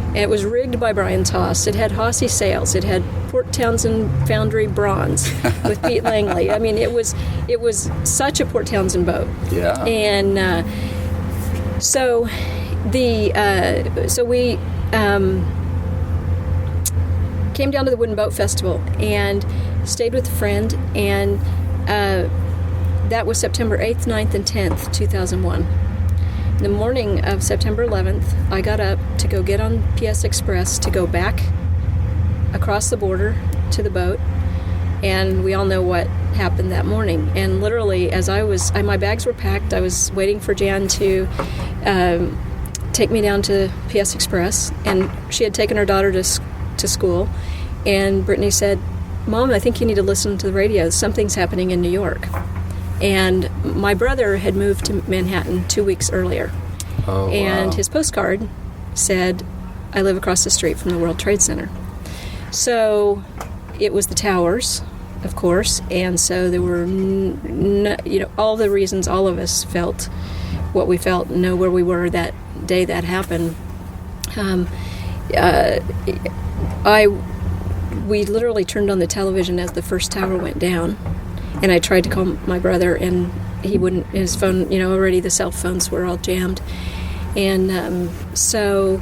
And it was rigged by Brian Toss. It had Hossey sails. It had Port Townsend Foundry bronze with Pete Langley. I mean, it was such a Port Townsend boat. Yeah. And so we came down to the Wooden Boat Festival and stayed with a friend, and that was September 8th, 9th, and 10th, 2001. The morning of September 11th, I got up to go get on PS Express to go back across the border to the boat, and we all know what happened that morning. And literally, as my bags were packed, I was waiting for Jan to take me down to PS Express, and she had taken her daughter to school, and Brittany said, "Mom, I think you need to listen to the radio. Something's happening in New York." And my brother had moved to Manhattan 2 weeks earlier. Oh, and wow. his postcard said, "I live across the street from the World Trade Center." So it was the towers, of course, and so there were, all the reasons all of us felt what we felt, know where we were that day that happened. We literally turned on the television as the first tower went down. And I tried to call my brother, and he wouldn't. His phone, already the cell phones were all jammed. And so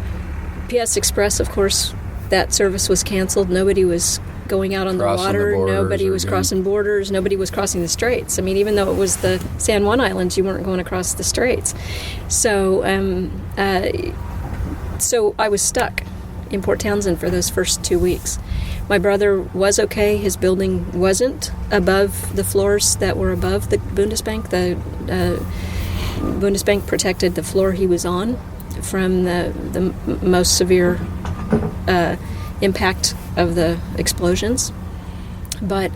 PS Express, of course, that service was canceled. Nobody was going out on the water. Nobody was crossing borders. Nobody was crossing the straits. I mean, even though it was the San Juan Islands, you weren't going across the straits. So I was stuck in Port Townsend for those first 2 weeks. My brother was okay. His building wasn't above the floors that were above the Bundesbank. The Bundesbank protected the floor he was on from the most severe impact of the explosions. But,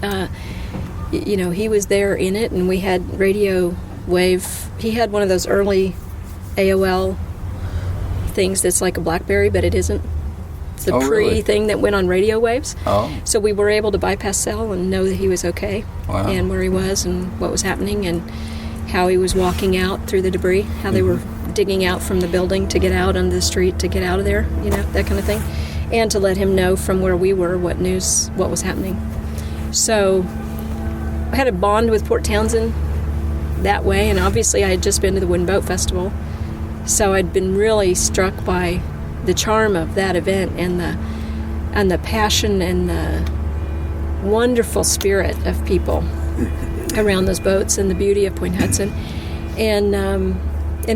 he was there in it, and we had radio wave. He had one of those early AOL things that's like a BlackBerry, but it isn't. It's the thing that went on radio waves. Oh. So we were able to bypass cell and know that he was okay. Wow. And where he was and what was happening and how he was walking out through the debris, how they were digging out from the building to get out on the street to get out of there, that kind of thing. And to let him know from where we were what was happening. So I had a bond with Port Townsend that way, and obviously I had just been to the Wooden Boat Festival. So I'd been really struck by the charm of that event and the passion and the wonderful spirit of people around those boats and the beauty of Point Hudson, and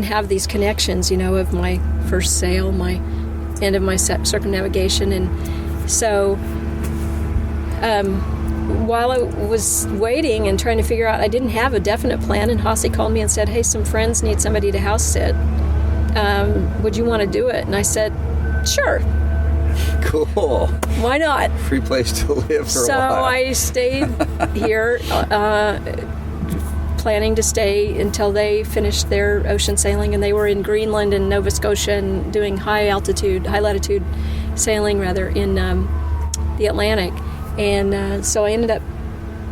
have these connections, of my first sail, my end of my circumnavigation. And so while I was waiting and trying to figure out, I didn't have a definite plan, and Hossey called me and said, "Hey, some friends need somebody to house sit. Would you want to do it?" And I said, "Sure." Cool. Why not? Free place to live for a while. So I stayed here, planning to stay until they finished their ocean sailing, and they were in Greenland and Nova Scotia and doing high latitude sailing in the Atlantic. And so I ended up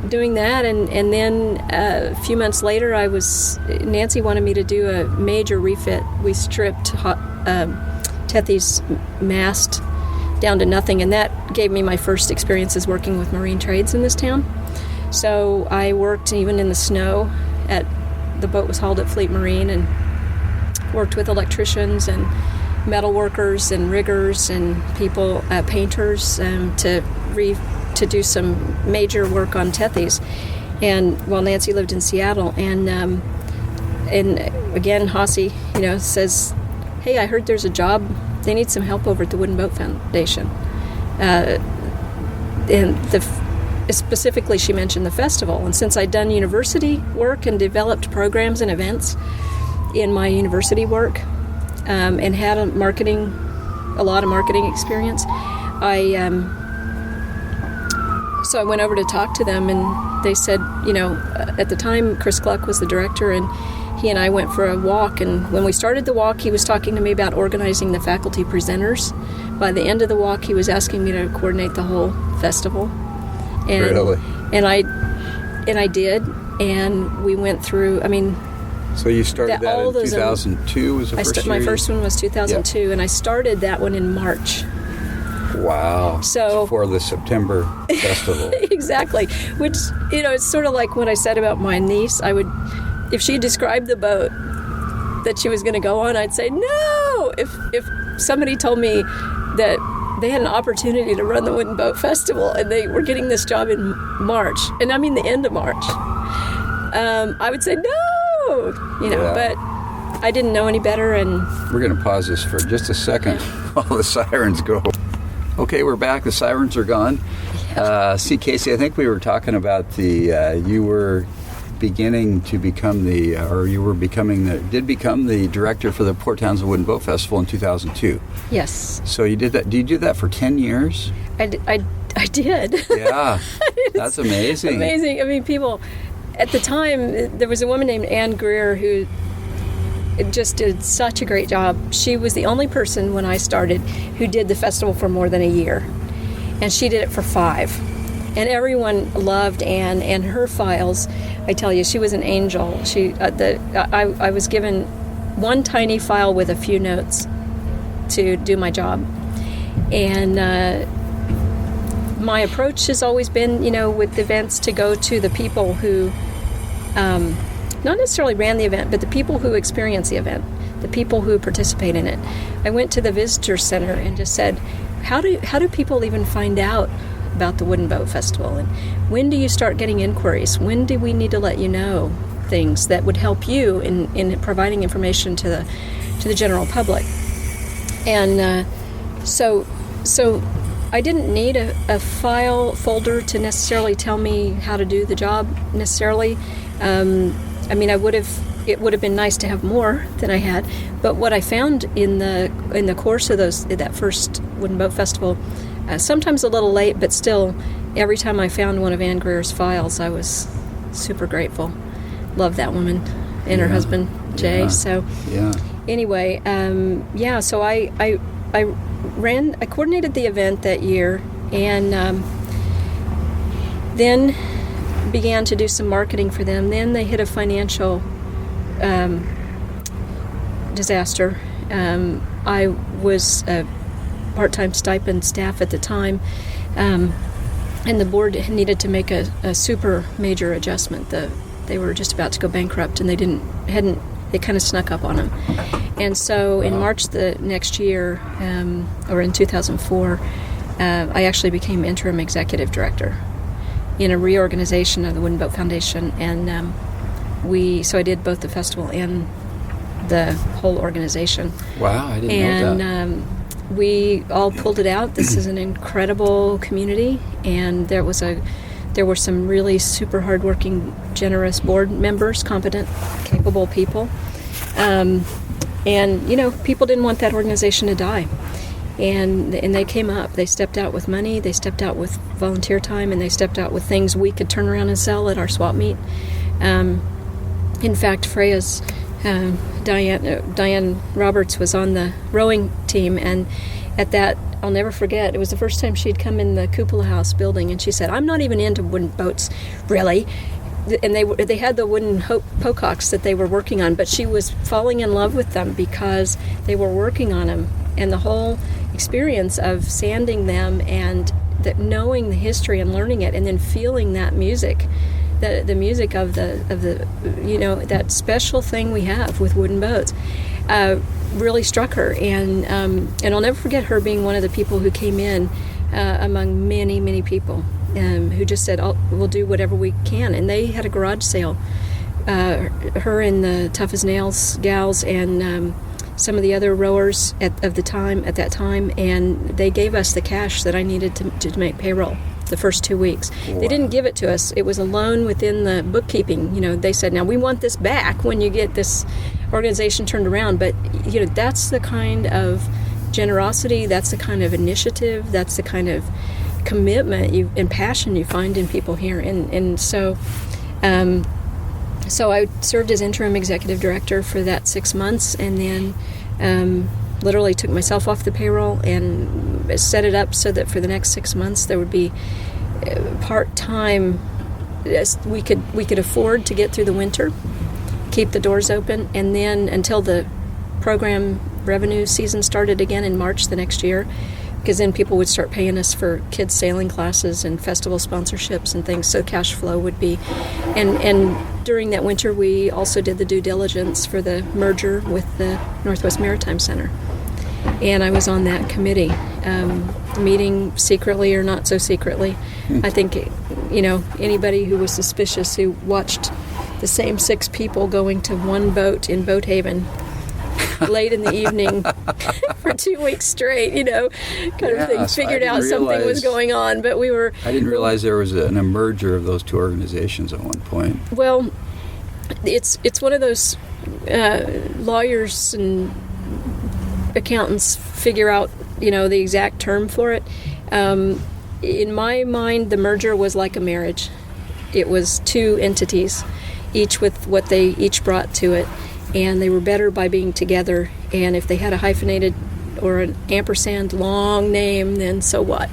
doing that, and then a few months later, Nancy wanted me to do a major refit. We stripped Tethys' mast down to nothing, and that gave me my first experiences working with marine trades in this town. So I worked even in the snow. The boat was hauled at Fleet Marine, and worked with electricians and metal workers and riggers and people, painters, to do some major work on Tethys. And while Nancy lived in Seattle, and again Hossey, says, "Hey, I heard there's a job. They need some help over at the Wooden Boat Foundation." Specifically, she mentioned the festival. And since I'd done university work and developed programs and events in my university work, and had a marketing a lot of marketing experience. So I went over to talk to them, and they said, at the time, Chris Gluck was the director, and he and I went for a walk. And when we started the walk, he was talking to me about organizing the faculty presenters. By the end of the walk, he was asking me to coordinate the whole festival. And, Really? And I did, and we went through. So you started that in 2002 was the first year? My first one was 2002, Yep. and I started that one in March. Wow. So for the September festival. Exactly. Which, it's sort of like what I said about my niece. If she described the boat that she was going to go on, I'd say no. If somebody told me that they had an opportunity to run the Wooden Boat Festival and they were getting this job in March, and I mean the end of March, I would say no. Yeah. But I didn't know any better, and We're going to pause this for just a second while the sirens go. Okay, we're back. The sirens are gone. See, Kaci, I think we were talking about you were beginning to become did become the director for the Port Townsend Wooden Boat Festival in 2002. yes, So you did that. Did you do that for 10 years? I did. Yeah, that's amazing. Amazing. People, at the time, there was a woman named Anne Greer who just did such a great job. She was the only person when I started who did the festival for more than a year. And she did it for 5. And everyone loved Anne and her files. I tell you, she was an angel. I was given one tiny file with a few notes to do my job. And my approach has always been, with events, to go to the people who not necessarily ran the event, but the people who experience the event, the people who participate in it. I went to the visitor center and just said, how do people even find out about the Wooden Boat Festival? And when do you start getting inquiries? When do we need to let you know things that would help you in providing information to the general public? And so I didn't need a file folder to necessarily tell me how to do the job necessarily. It would have been nice to have more than I had, but what I found in the course of that first Wooden Boat Festival, sometimes a little late, but still, every time I found one of Anne Greer's files, I was super grateful. Love that woman and her husband Jay. Yeah. So anyway, so I coordinated the event that year, and then began to do some marketing for them. Then they hit a financial disaster. I was a part-time stipend staff at the time, and the board needed to make a super major adjustment. They were just about to go bankrupt, and they kind of snuck up on them. And so in March the next year, or in 2004, I actually became interim executive director in a reorganization of the Wooden Boat Foundation, and so I did both the festival and the whole organization. Wow, I didn't know that. And we all pulled it out. This is an incredible community, and there were some really super hardworking, generous board members, competent, capable people, and people didn't want that organization to die. And they came up. They stepped out with money. They stepped out with volunteer time, and they stepped out with things we could turn around and sell at our swap meet. In fact, Freya's Diane Roberts was on the rowing team, and at that, I'll never forget, it was the first time she'd come in the Cupola House building, and she said, "I'm not even into wooden boats, really." And they had the wooden pococks that they were working on, but she was falling in love with them because they were working on them, and the whole experience of sanding them and knowing the history and learning it, and then feeling that music, the music of the that special thing we have with wooden boats, really struck her. And I'll never forget her being one of the people who came in among many people who just said, "Oh, we'll do whatever we can." And they had a garage sale. Her and the Tough as Nails gals and some of the other rowers at that time, and they gave us the cash that I needed to make payroll the first 2 weeks. Wow. They didn't give it to us. It was a loan within the bookkeeping. They said, "Now we want this back when you get this organization turned around." But that's the kind of generosity, that's the kind of initiative, that's the kind of commitment and passion you find in people here. And so I served as interim executive director for that 6 months, and then literally took myself off the payroll and set it up so that for the next 6 months there would be part-time. We could afford to get through the winter, keep the doors open, and then until the program revenue season started again in March the next year, because then people would start paying us for kids' sailing classes and festival sponsorships and things, so cash flow would be. And during that winter, we also did the due diligence for the merger with the Northwest Maritime Center. And I was on that committee, meeting secretly or not so secretly. I think, anybody who was suspicious, who watched the same 6 people going to one boat in Boat Haven late in the evening for 2 weeks straight, kind of thing, figured out something was going on. But I didn't realize there was a merger of those two organizations at one point. Well, it's one of those lawyers and accountants figure out, the exact term for it. In my mind, the merger was like a marriage. It was 2 entities, each with what they each brought to it, and they were better by being together. And if they had a hyphenated or an ampersand long name, then so what?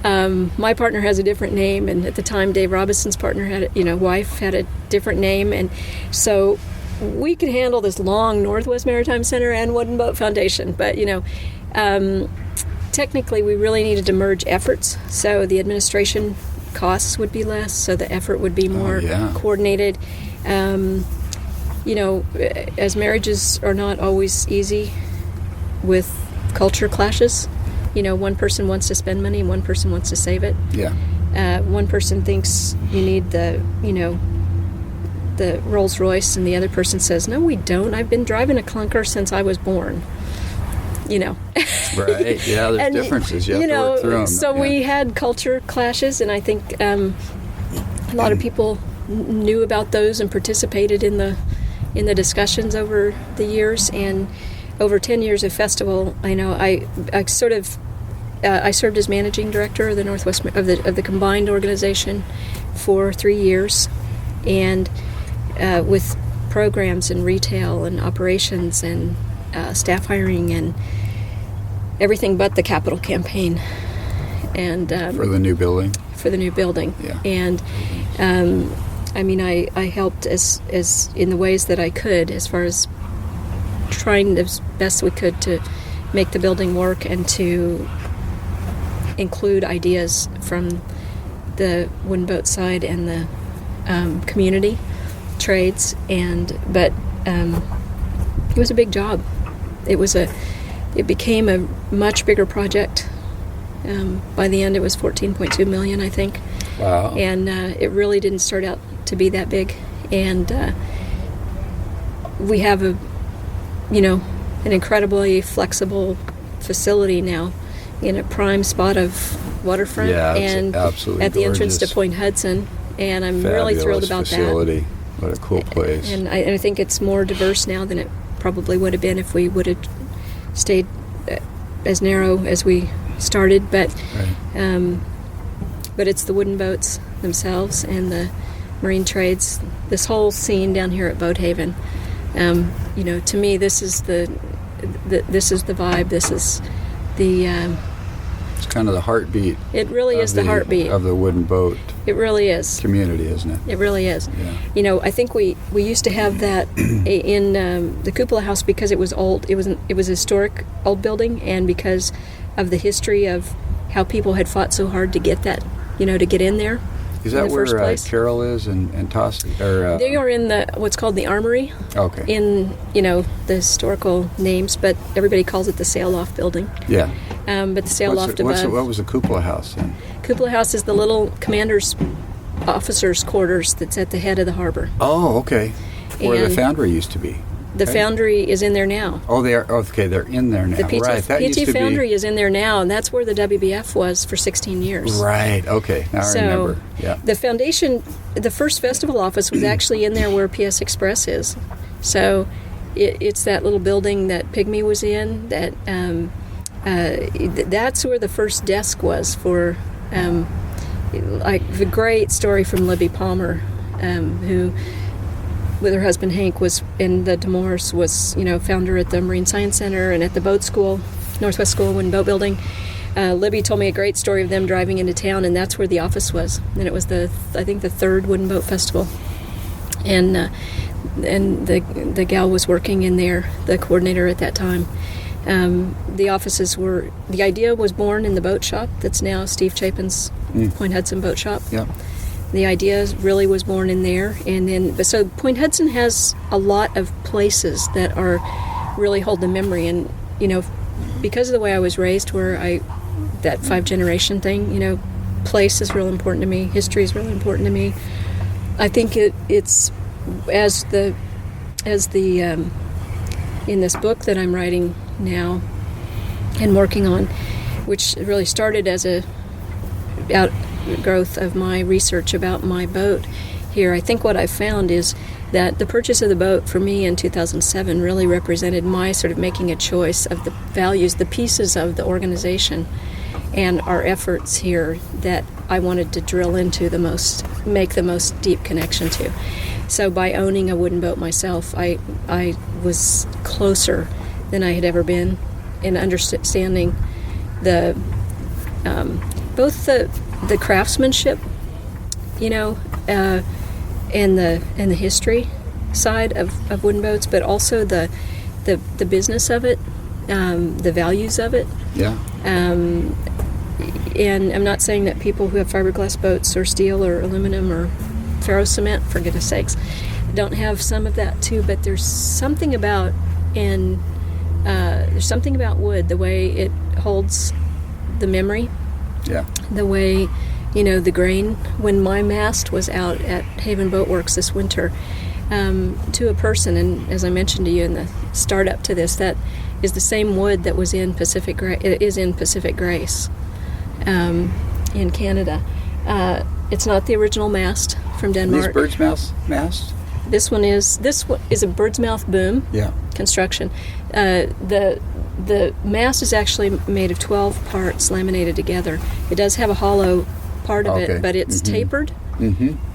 My partner has a different name, and at the time Dave Robinson's partner wife had a different name, and so we could handle this long Northwest Maritime Center and Wooden Boat Foundation, but technically we really needed to merge efforts, so the administration costs would be less, so the effort would be more coordinated. As marriages are not always easy with culture clashes, one person wants to spend money and one person wants to save it. Yeah. One person thinks you need the Rolls Royce, and the other person says, no, we don't. I've been driving a clunker since I was born. Right. Yeah, there's differences. You have to work through them. So we had culture clashes, and I think a lot of people knew about those and participated in the discussions over the years. And over 10 years of festival, I served as managing director of the Northwest of the combined organization for 3 years, and with programs and retail and operations and staff hiring and everything but the capital campaign. And for the new building. For the new building. Yeah. And I helped as in the ways that I could, as far as trying as best we could to make the building work and to include ideas from the wooden boat side and the community trades. But it was a big job. It became a much bigger project. By the end, it was $14.2 million, I think. Wow. And it really didn't start out to be that big. And we have an incredibly flexible facility now in a prime spot of waterfront, and absolutely at the gorgeous entrance to Point Hudson. And I'm Fabulous really thrilled about facility. that. What a cool place. And I think it's more diverse now than it probably would have been if we would have stayed as narrow as we started. But right. But it's the wooden boats themselves and the marine trades. This whole scene down here at Boat Haven. To me, this is the vibe. This is the. It's kind of the heartbeat. It really is the heartbeat of the wooden boat. It really is. Community, isn't it? It really is. Yeah. I think we used to have that in the Cupola House because it was old. It was a historic old building, and because of the history of how people had fought so hard to get that, to get in there. Is that where Carol is and Tossie? They are in what's called the Armory. Okay. In the historical names, but everybody calls it the sail-off building. Yeah. But the sail-loft above. What was the Cupola House then? Cupola House is the little commander's officers' quarters that's at the head of the harbor. Oh, okay. Where the foundry used to be. The foundry is in there now. Oh, they are. Okay, they're in there now. The PT, right. That PT foundry is in there now, and that's where the WBF was for 16 years. Right. Okay. Now I remember. Yeah. The foundation, the first festival office was actually in there where PS Express is. So it's that little building that Pygmy was in. That That's where the first desk was for, like the great story from Libby Palmer, who, with her husband Hank, was in the Demorse, was founder at the Marine Science Center and at the boat school, Northwest School of Wind Boat Building. Libby told me a great story of them driving into town, and that's where the office was. And it was I think the third Wooden Boat Festival, and the gal was working in there, the coordinator at that time. The offices were, the idea was born in the boat shop that's now Steve Chapin's Point Hudson boat shop. Yeah. The idea really was born in there, and then so Point Hudson has a lot of places that are really hold the memory, and because of the way I was raised, where that 5-generation thing, place is real important to me, history is really important to me. I think it's as the in this book that I'm writing now and working on, which really started as a outgrowth of my research about my boat here. I think what I've found is that the purchase of the boat for me in 2007 really represented my sort of making a choice of the values, the pieces of the organization and our efforts here that I wanted to drill into make the most deep connection to. So by owning a wooden boat myself, I was closer than I had ever been in understanding both the craftsmanship, and the history side of wooden boats, but also the business of it, the values of it. Yeah. And I'm not saying that people who have fiberglass boats or steel or aluminum or ferro cement, for goodness sakes, don't have some of that too. But there's something about wood, the way it holds the memory. Yeah. The way, the grain. When my mast was out at Haven Boat Works this winter, to a person, and as I mentioned to you in the startup to this, that is the same wood that was in Pacific Grace, in Canada. It's not the original mast from Denmark. These bird's mast? This one is a bird's mouth boom. Yeah. Construction. The mast is actually made of 12 parts laminated together. It does have a hollow part of it, but it's tapered,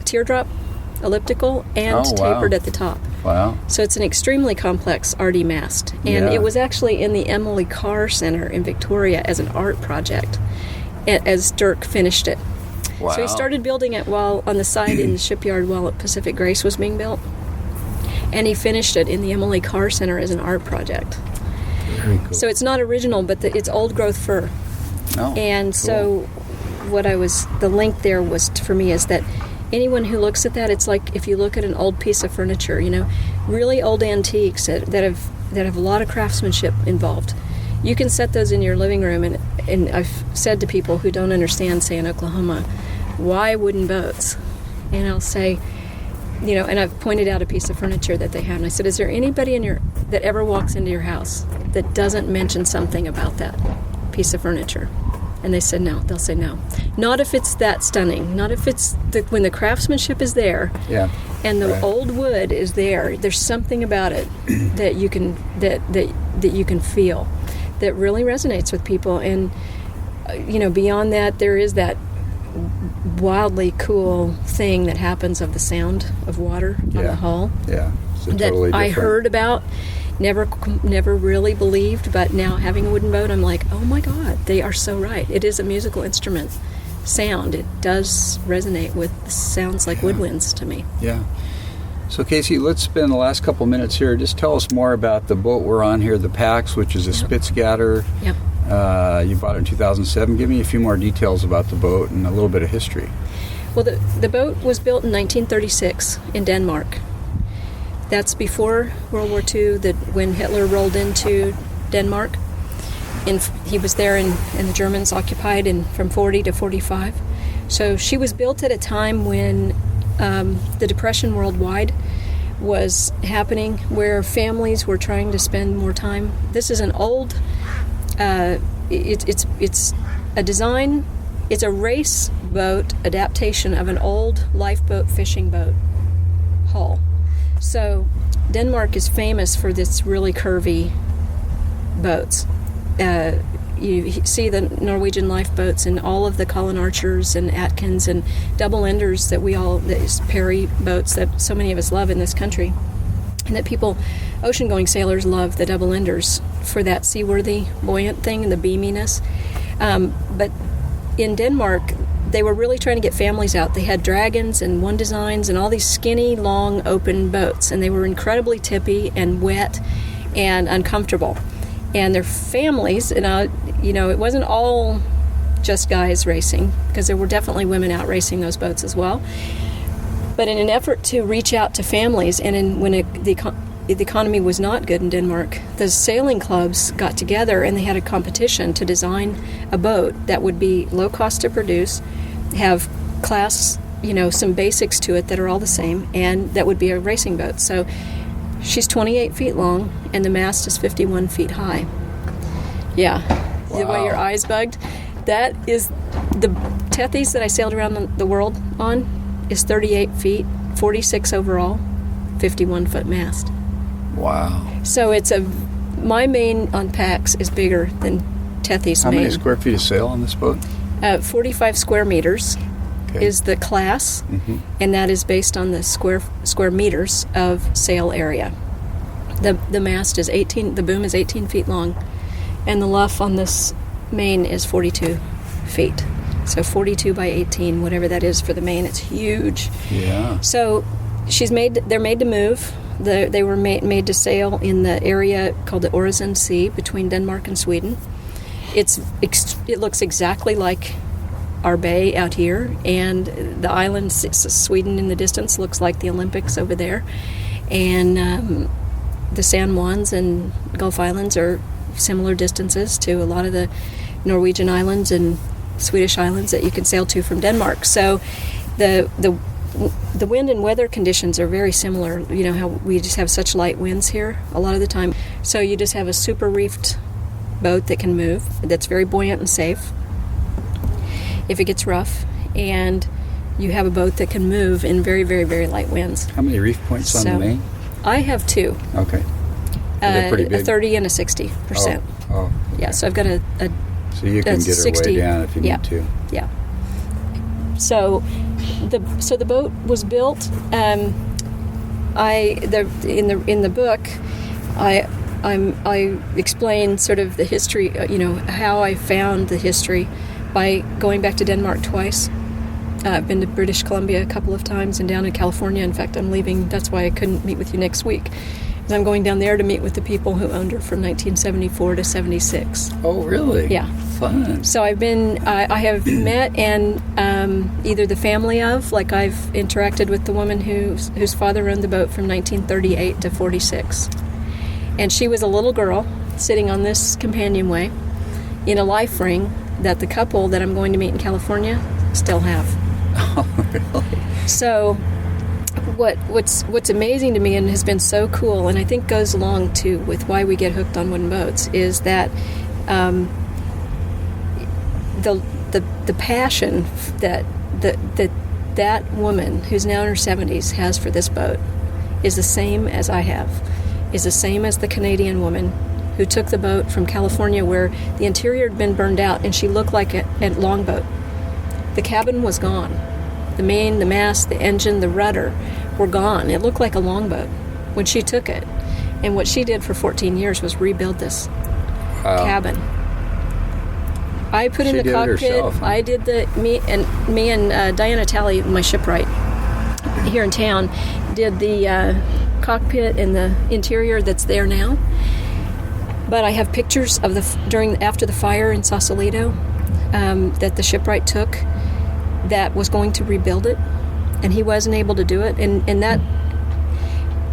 teardrop, elliptical, and tapered at the top. Wow. So it's an extremely complex arty mast. And it was actually in the Emily Carr Center in Victoria as an art project as Dirk finished it. Wow. So he started building it while on the side in the shipyard while Pacific Grace was being built. And he finished it in the Emily Carr Center as an art project. Very cool. So it's not original, but it's old growth fir. Oh, and cool. So the link there was for me is that anyone who looks at that, it's like if you look at an old piece of furniture, really old antiques that have a lot of craftsmanship involved. You can set those in your living room, and I've said to people who don't understand, say in Oklahoma, why wooden boats? And I'll say, and I've pointed out a piece of furniture that they have, and I said, is there anybody that ever walks into your house that doesn't mention something about that piece of furniture? And they said no. They'll say no. Not if it's that stunning. Not if it's when the craftsmanship is there. Yeah. And the old wood is there. There's something about it that you can that you can feel that really resonates with people. And beyond that, there is that wildly cool thing that happens of the sound of water on the hull. Yeah. It's that totally I different. heard about. Never really believed, but now having a wooden boat, I'm like, oh my God, they are so right. It is a musical instrument. Sound, it does resonate with sounds like woodwinds to me. Yeah. So Kaci, let's spend the last couple minutes here. Just tell us more about the boat we're on here, the Pax, which is a Spidsgatter. Yep. You bought it in 2007. Give me a few more details about the boat and a little bit of history. Well, the boat was built in 1936 in Denmark. That's before World War II, when Hitler rolled into Denmark. And he was there, and the Germans occupied from 40 to 45. So she was built at a time when the Depression worldwide was happening, where families were trying to spend more time. This is an old, it's a design, it's a race boat adaptation of an old lifeboat fishing boat hull. So Denmark is famous for this really curvy boats. you see the Norwegian lifeboats and all of the Colin Archers and Atkins and double enders that these Perry boats that so many of us love in this country. And that ocean-going sailors love the double enders for that seaworthy, buoyant thing and the beaminess. But in Denmark, they were really trying to get families out. They had dragons and one designs and all these skinny, long, open boats. And they were incredibly tippy and wet and uncomfortable. And their families, and it wasn't all just guys racing, because there were definitely women out racing those boats as well. But in an effort to reach out to families, and when the economy was not good in Denmark, the sailing clubs got together and they had a competition to design a boat that would be low cost to produce, have class, some basics to it that are all the same, and that would be a racing boat. So she's 28 feet long, and the mast is 51 feet high. Yeah. Wow. The way your eyes bugged. That is the Tethys that I sailed around the world on is 38 feet, 46 overall, 51-foot mast. Wow. So my main on Pax is bigger than Tethys' main. How many square feet of sail on this boat? 45 square meters. Okay. Is the class, and that is based on the square meters of sail area. The mast is 18. The boom is 18 feet long, and the luff on this main is 42 feet. So 42 by 18, whatever that is for the main, it's huge. Yeah. So they're made to move. They were made to sail in the area called the Øresund Sea between Denmark and Sweden. It looks exactly like our bay out here, and the island, Sweden in the distance, looks like the Olympics over there, and the San Juans and Gulf Islands are similar distances to a lot of the Norwegian islands and Swedish islands that you can sail to from Denmark. So the wind and weather conditions are very similar. How we just have such light winds here a lot of the time. So you just have a super reefed boat that can move, that's very buoyant and safe if it gets rough, and you have a boat that can move in very, very, very light winds. How many reef points on the main? I have two. Okay. Are they pretty big? A 30 and a 60%. Oh. Okay. Yeah, so I've got a so you can get 60, her way down if you need to. Yeah. So the boat was built. In the book, I explain sort of the history. How I found the history by going back to Denmark twice. I've been to British Columbia a couple of times and down in California. In fact, I'm leaving. That's why I couldn't meet with you next week. And I'm going down there to meet with the people who owned her from 1974 to 76. Oh, really? Yeah. Fun. So I have met and either the family of, like I've interacted with the woman whose father owned the boat from 1938 to 46. And she was a little girl sitting on this companionway in a life ring that the couple that I'm going to meet in California still have. Oh, really? So what's amazing to me and has been so cool, and I think goes along too with why we get hooked on wooden boats, is that the passion that woman who's now in her 70s has for this boat is the same as I have, is the same as the Canadian woman who took the boat from California where the interior had been burned out and she looked like a longboat. The cabin was gone. The main, the mast, the engine, the rudder were gone. It looked like a longboat when she took it. And what she did for 14 years was rebuild this cabin. I put in the cockpit. Herself, huh? I did me and Diana Talley, my shipwright here in town, did the cockpit and the interior that's there now. But I have pictures of after the fire in Sausalito that the shipwright took that was going to rebuild it, and he wasn't able to do it. And that,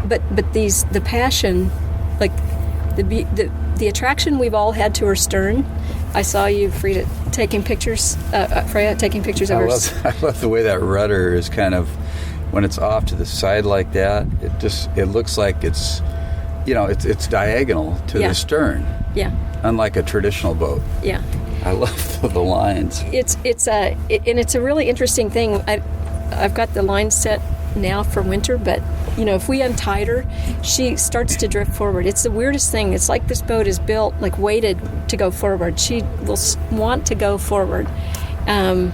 but the passion, like the attraction we've all had to her stern. I saw you, Frida, taking pictures. Freya taking pictures of her. I love the way that rudder is kind of, when it's off to the side like that. It looks like it's, it's diagonal to the stern. Yeah. Unlike a traditional boat. Yeah. I love the lines. It's a really interesting thing. I've got the lines set now for winter, but if we untied her, she starts to drift forward. It's the weirdest thing. It's like this boat is built, like weighted to go forward. She will want to go forward. And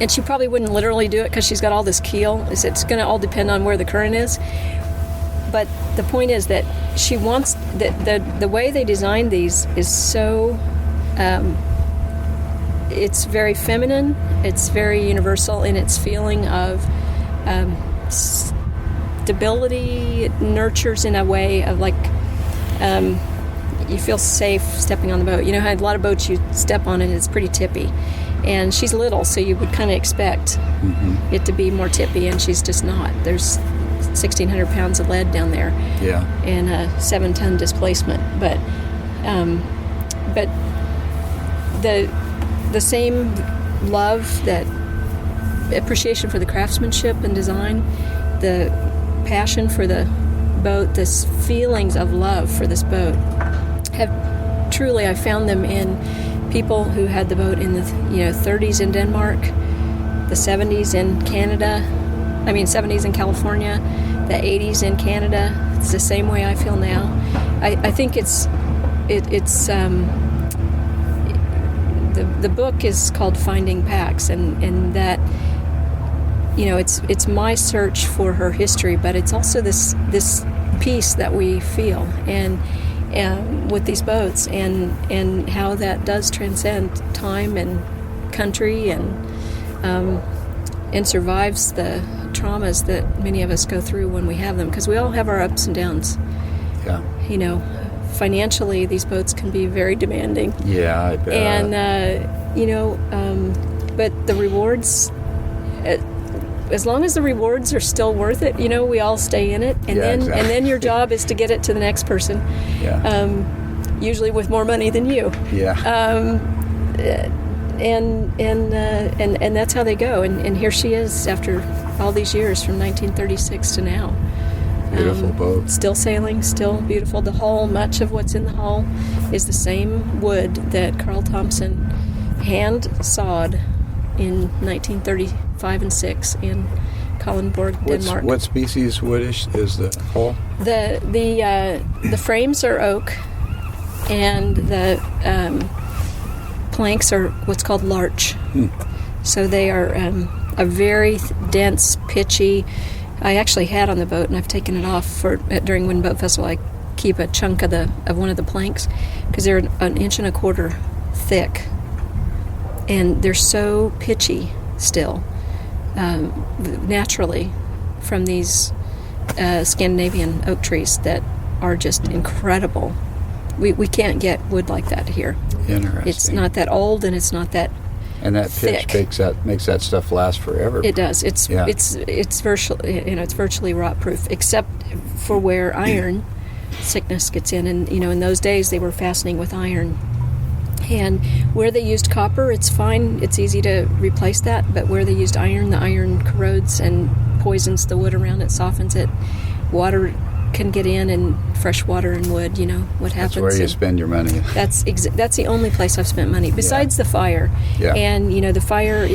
she probably wouldn't literally do it because she's got all this keel. It's going to all depend on where the current is. But the point is that she wants, the way they designed these is so, it's very feminine, it's very universal in its feeling of stability. It nurtures in a way of like, you feel safe stepping on the boat. How a lot of boats you step on and it's pretty tippy. And she's little, so you would kind of expect it to be more tippy, and she's just not. There's 1,600 pounds of lead down there, and a 7-ton displacement. But the same love, that appreciation for the craftsmanship and design, the passion for the boat, this feelings of love for this boat, have truly, I found them in people who had the boat in the 30s in Denmark, the 70s in Canada. 70s in California, the 80s in Canada. It's the same way I feel now. I think it's the book is called Finding Pax, and that it's my search for her history, but it's also this peace that we feel and with these boats, and how that does transcend time and country, and survives the traumas that many of us go through when we have them, because we all have our ups and downs. Financially, these boats can be very demanding. Yeah, I bet. And but the rewards, as long as the rewards are still worth it, we all stay in it, and then your job is to get it to the next person. Usually with more money than you. And that's how they go. And here she is after all these years, from 1936 to now. Beautiful boat. Still sailing, still beautiful. The hull, much of what's in the hull is the same wood that Carl Thompson hand sawed in 1935 and 6 in Kalundborg, Denmark. What species wood is the hull? The frames are oak, and the planks are what's called larch. So they are a very dense, pitchy. I actually had on the boat, and I've taken it off during Wind Boat Festival. I keep a chunk of one of the planks because they're an inch and a quarter thick, and they're so pitchy still, naturally, from these Scandinavian oak trees that are just incredible. We can't get wood like that here. Interesting. It's not that old, and it's not that. And that thick. pitch makes that stuff last forever. It does. It's virtually it's virtually rot proof, except for where iron sickness gets in. And in those days they were fastening with iron. And where they used copper, it's fine. It's easy to replace that. But where they used iron, the iron corrodes and poisons the wood around it, softens it. Water can get in, and fresh water and wood, what happens. That's where you spend your money. That's the only place I've spent money, besides the fire. And the fire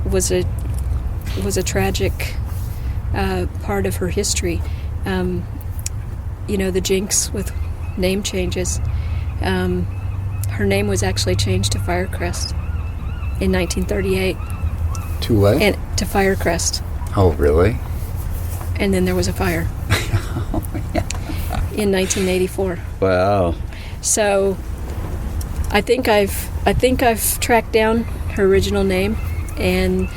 was a tragic part of her history. The jinx with name changes. Her name was actually changed to Firecrest in 1938. To what? And to Firecrest. Oh, really? And then there was a fire. In 1984. Wow. So I think I've tracked down her original name, and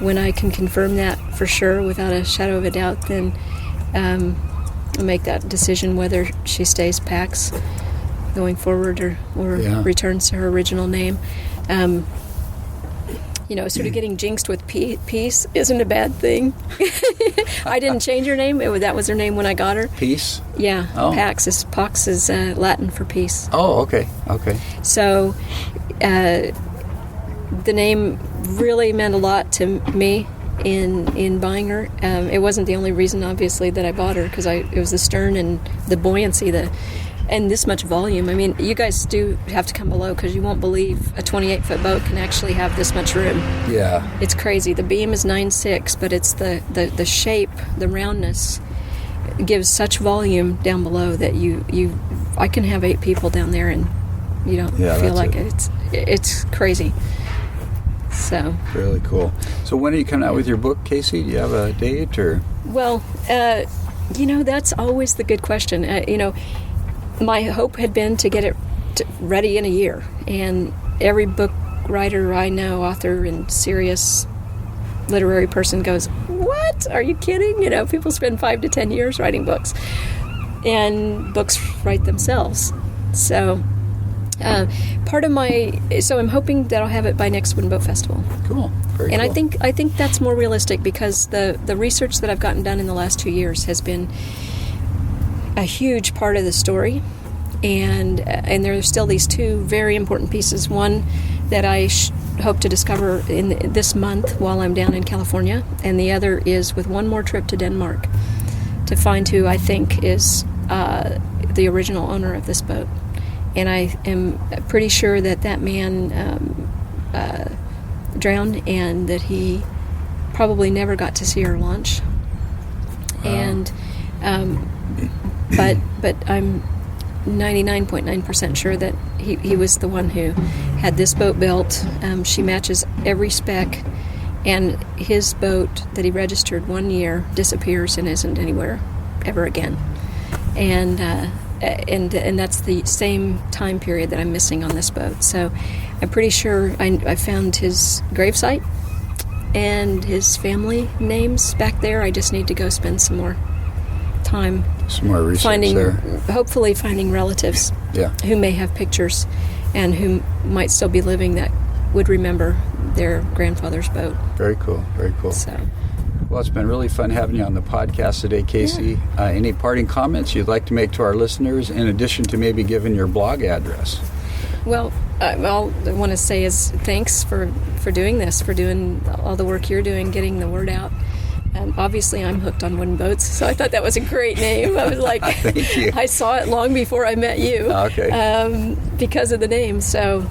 when I can confirm that for sure without a shadow of a doubt, then I'll make that decision whether she stays Pax going forward or returns to her original name. Sort of getting jinxed with peace isn't a bad thing. I didn't change her name. That was her name when I got her. Peace? Yeah. Oh. Pax is Latin for peace. Oh, okay. So the name really meant a lot to me in buying her. It wasn't the only reason, obviously, that I bought her, because it was the stern and the buoyancy, the and this much volume. I mean, you guys do have to come below because you won't believe a 28-foot boat can actually have this much room. Yeah. It's crazy. The beam is 9.6, but it's the shape, the roundness gives such volume down below that I can have 8 people down there and you don't feel like it. It's crazy. So really cool. So when are you coming out with your book, Kaci? Do you have a date or? Well, that's always the good question. My hope had been to get it ready in a year, and every book writer I know, author and serious literary person goes, "What? Are you kidding?" People spend 5 to 10 years writing books, and books write themselves. So so I'm hoping that I'll have it by next Wooden Boat Festival. Cool. Very cool. I think that's more realistic because the research that I've gotten done in the last 2 years has been a huge part of the story, and there are still these 2 very important pieces. One that I hope to discover in this month while I'm down in California, and the other is with one more trip to Denmark to find who I think is the original owner of this boat. And I am pretty sure that man drowned and that he probably never got to see her launch. Wow. And but I'm 99.9% sure that he was the one who had this boat built. She matches every spec, and his boat that he registered 1 year disappears and isn't anywhere ever again. And that's the same time period that I'm missing on this boat. So I'm pretty sure I found his gravesite and his family names back there. I just need to go spend some more time. Some more research there. Hopefully finding relatives who may have pictures and who might still be living that would remember their grandfather's boat. Very cool. Very cool. So. Well, it's been really fun having you on the podcast today, Kaci. Yeah. Any parting comments you'd like to make to our listeners, in addition to maybe giving your blog address? Well, all I want to say is thanks for doing this, for doing all the work you're doing, getting the word out. Obviously, I'm hooked on wooden boats, so I thought that was a great name. I was like, thank you. I saw it long before I met you. Okay. Because of the name. So,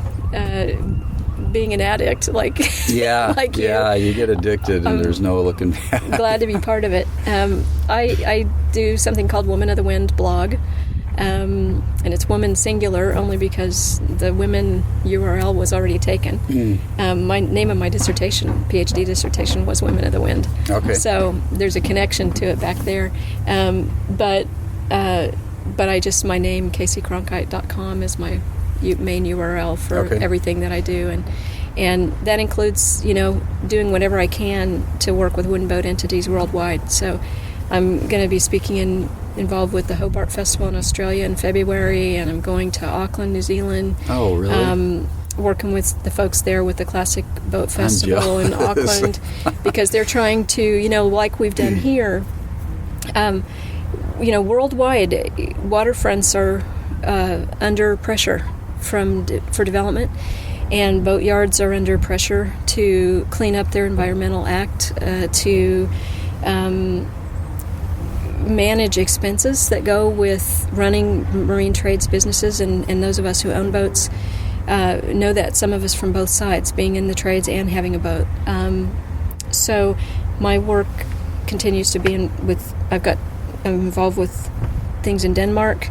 being an addict, like you. Yeah, you get addicted, and there's no looking back. Glad to be part of it. I do something called Woman of the Wind blog, and it's woman singular only because the women URL was already taken. My name of my dissertation, PhD dissertation, was Women of the Wind. Okay. So there's a connection to it back there. But my name, KaciCronkhite.com, is my main URL for everything that I do, and that includes doing whatever I can to work with wooden boat entities worldwide. So I'm going to be speaking involved with the Hobart Festival in Australia in February, and I'm going to Auckland, New Zealand. Oh, really? Working with the folks there with the Classic Boat Festival in Auckland, because they're trying to, like we've done here, worldwide, waterfronts are under pressure for development, and boatyards are under pressure to clean up their environmental act, to manage expenses that go with running marine trades businesses, and those of us who own boats know that, some of us from both sides, being in the trades and having a boat. So my work continues to be I'm involved with things in Denmark,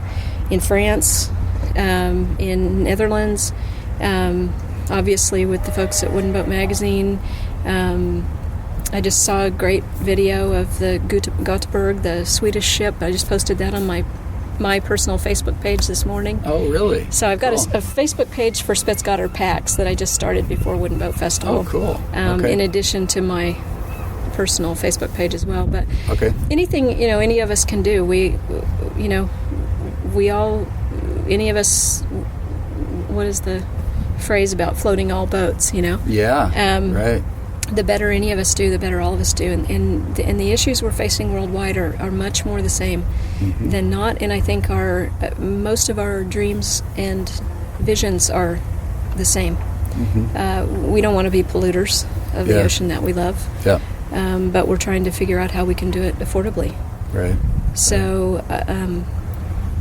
in France, in Netherlands, obviously with the folks at Wooden Boat Magazine. I just saw a great video of the Göteborg, the Swedish ship. I just posted that on my personal Facebook page this morning. Oh, really? So I've got a Facebook page for Spidsgatter packs that I just started before Wooden Boat Festival. Oh, cool. In addition to my personal Facebook page as well. But anything any of us can do, any of us, what is the phrase about floating all boats, right. The better any of us do, the better all of us do, and the issues we're facing worldwide are much more the same than not, and I think most of our dreams and visions are the same. We don't want to be polluters of the ocean that we love, but we're trying to figure out how we can do it affordably. Right. So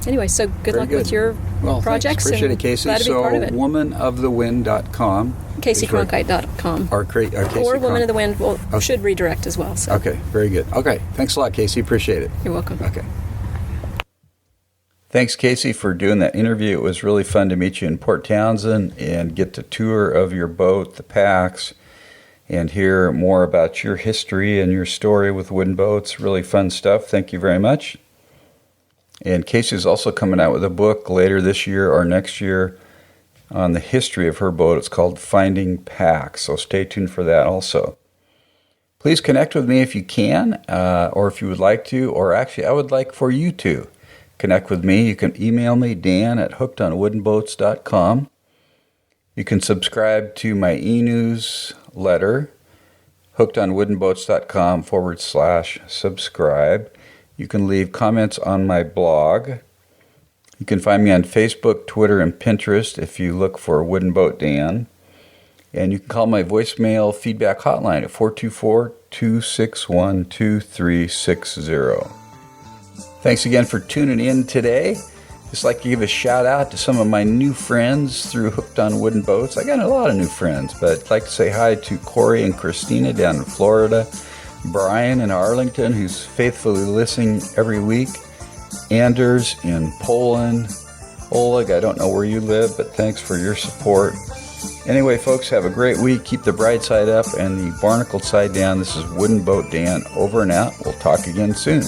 Anyway, so good luck with your projects. Appreciate it, Kaci. Glad to be part of it. womanofthewind.com. KaciCronkhite.com. Or Woman of the Wind should redirect as well. So. Okay, very good. Okay, thanks a lot, Kaci. Appreciate it. You're welcome. Okay. Thanks, Kaci, for doing that interview. It was really fun to meet you in Port Townsend and get the tour of your boat, the packs, and hear more about your history and your story with wooden boats. Really fun stuff. Thank you very much. And Kaci is also coming out with a book later this year or next year on the history of her boat. It's called Finding Packs, so stay tuned for that also. Please connect with me if you can, or if you would like to, or actually I would like for you to connect with me. You can email me, dan@hookedonwoodenboats.com. You can subscribe to my e-newsletter, hookedonwoodenboats.com/subscribe. You can leave comments on my blog. You can find me on Facebook, Twitter, and Pinterest if you look for Wooden Boat Dan. And you can call my voicemail feedback hotline at 424-261-2360. Thanks again for tuning in today. Just like to give a shout out to some of my new friends through Hooked on Wooden Boats. I got a lot of new friends, but I'd like to say hi to Corey and Christina down in Florida, Brian in Arlington, who's faithfully listening every week, Anders in Poland, Oleg, I don't know where you live, but thanks for your support. Anyway, folks, have a great week. Keep the bright side up and the barnacled side down. This is Wooden Boat Dan, over and out. We'll talk again soon.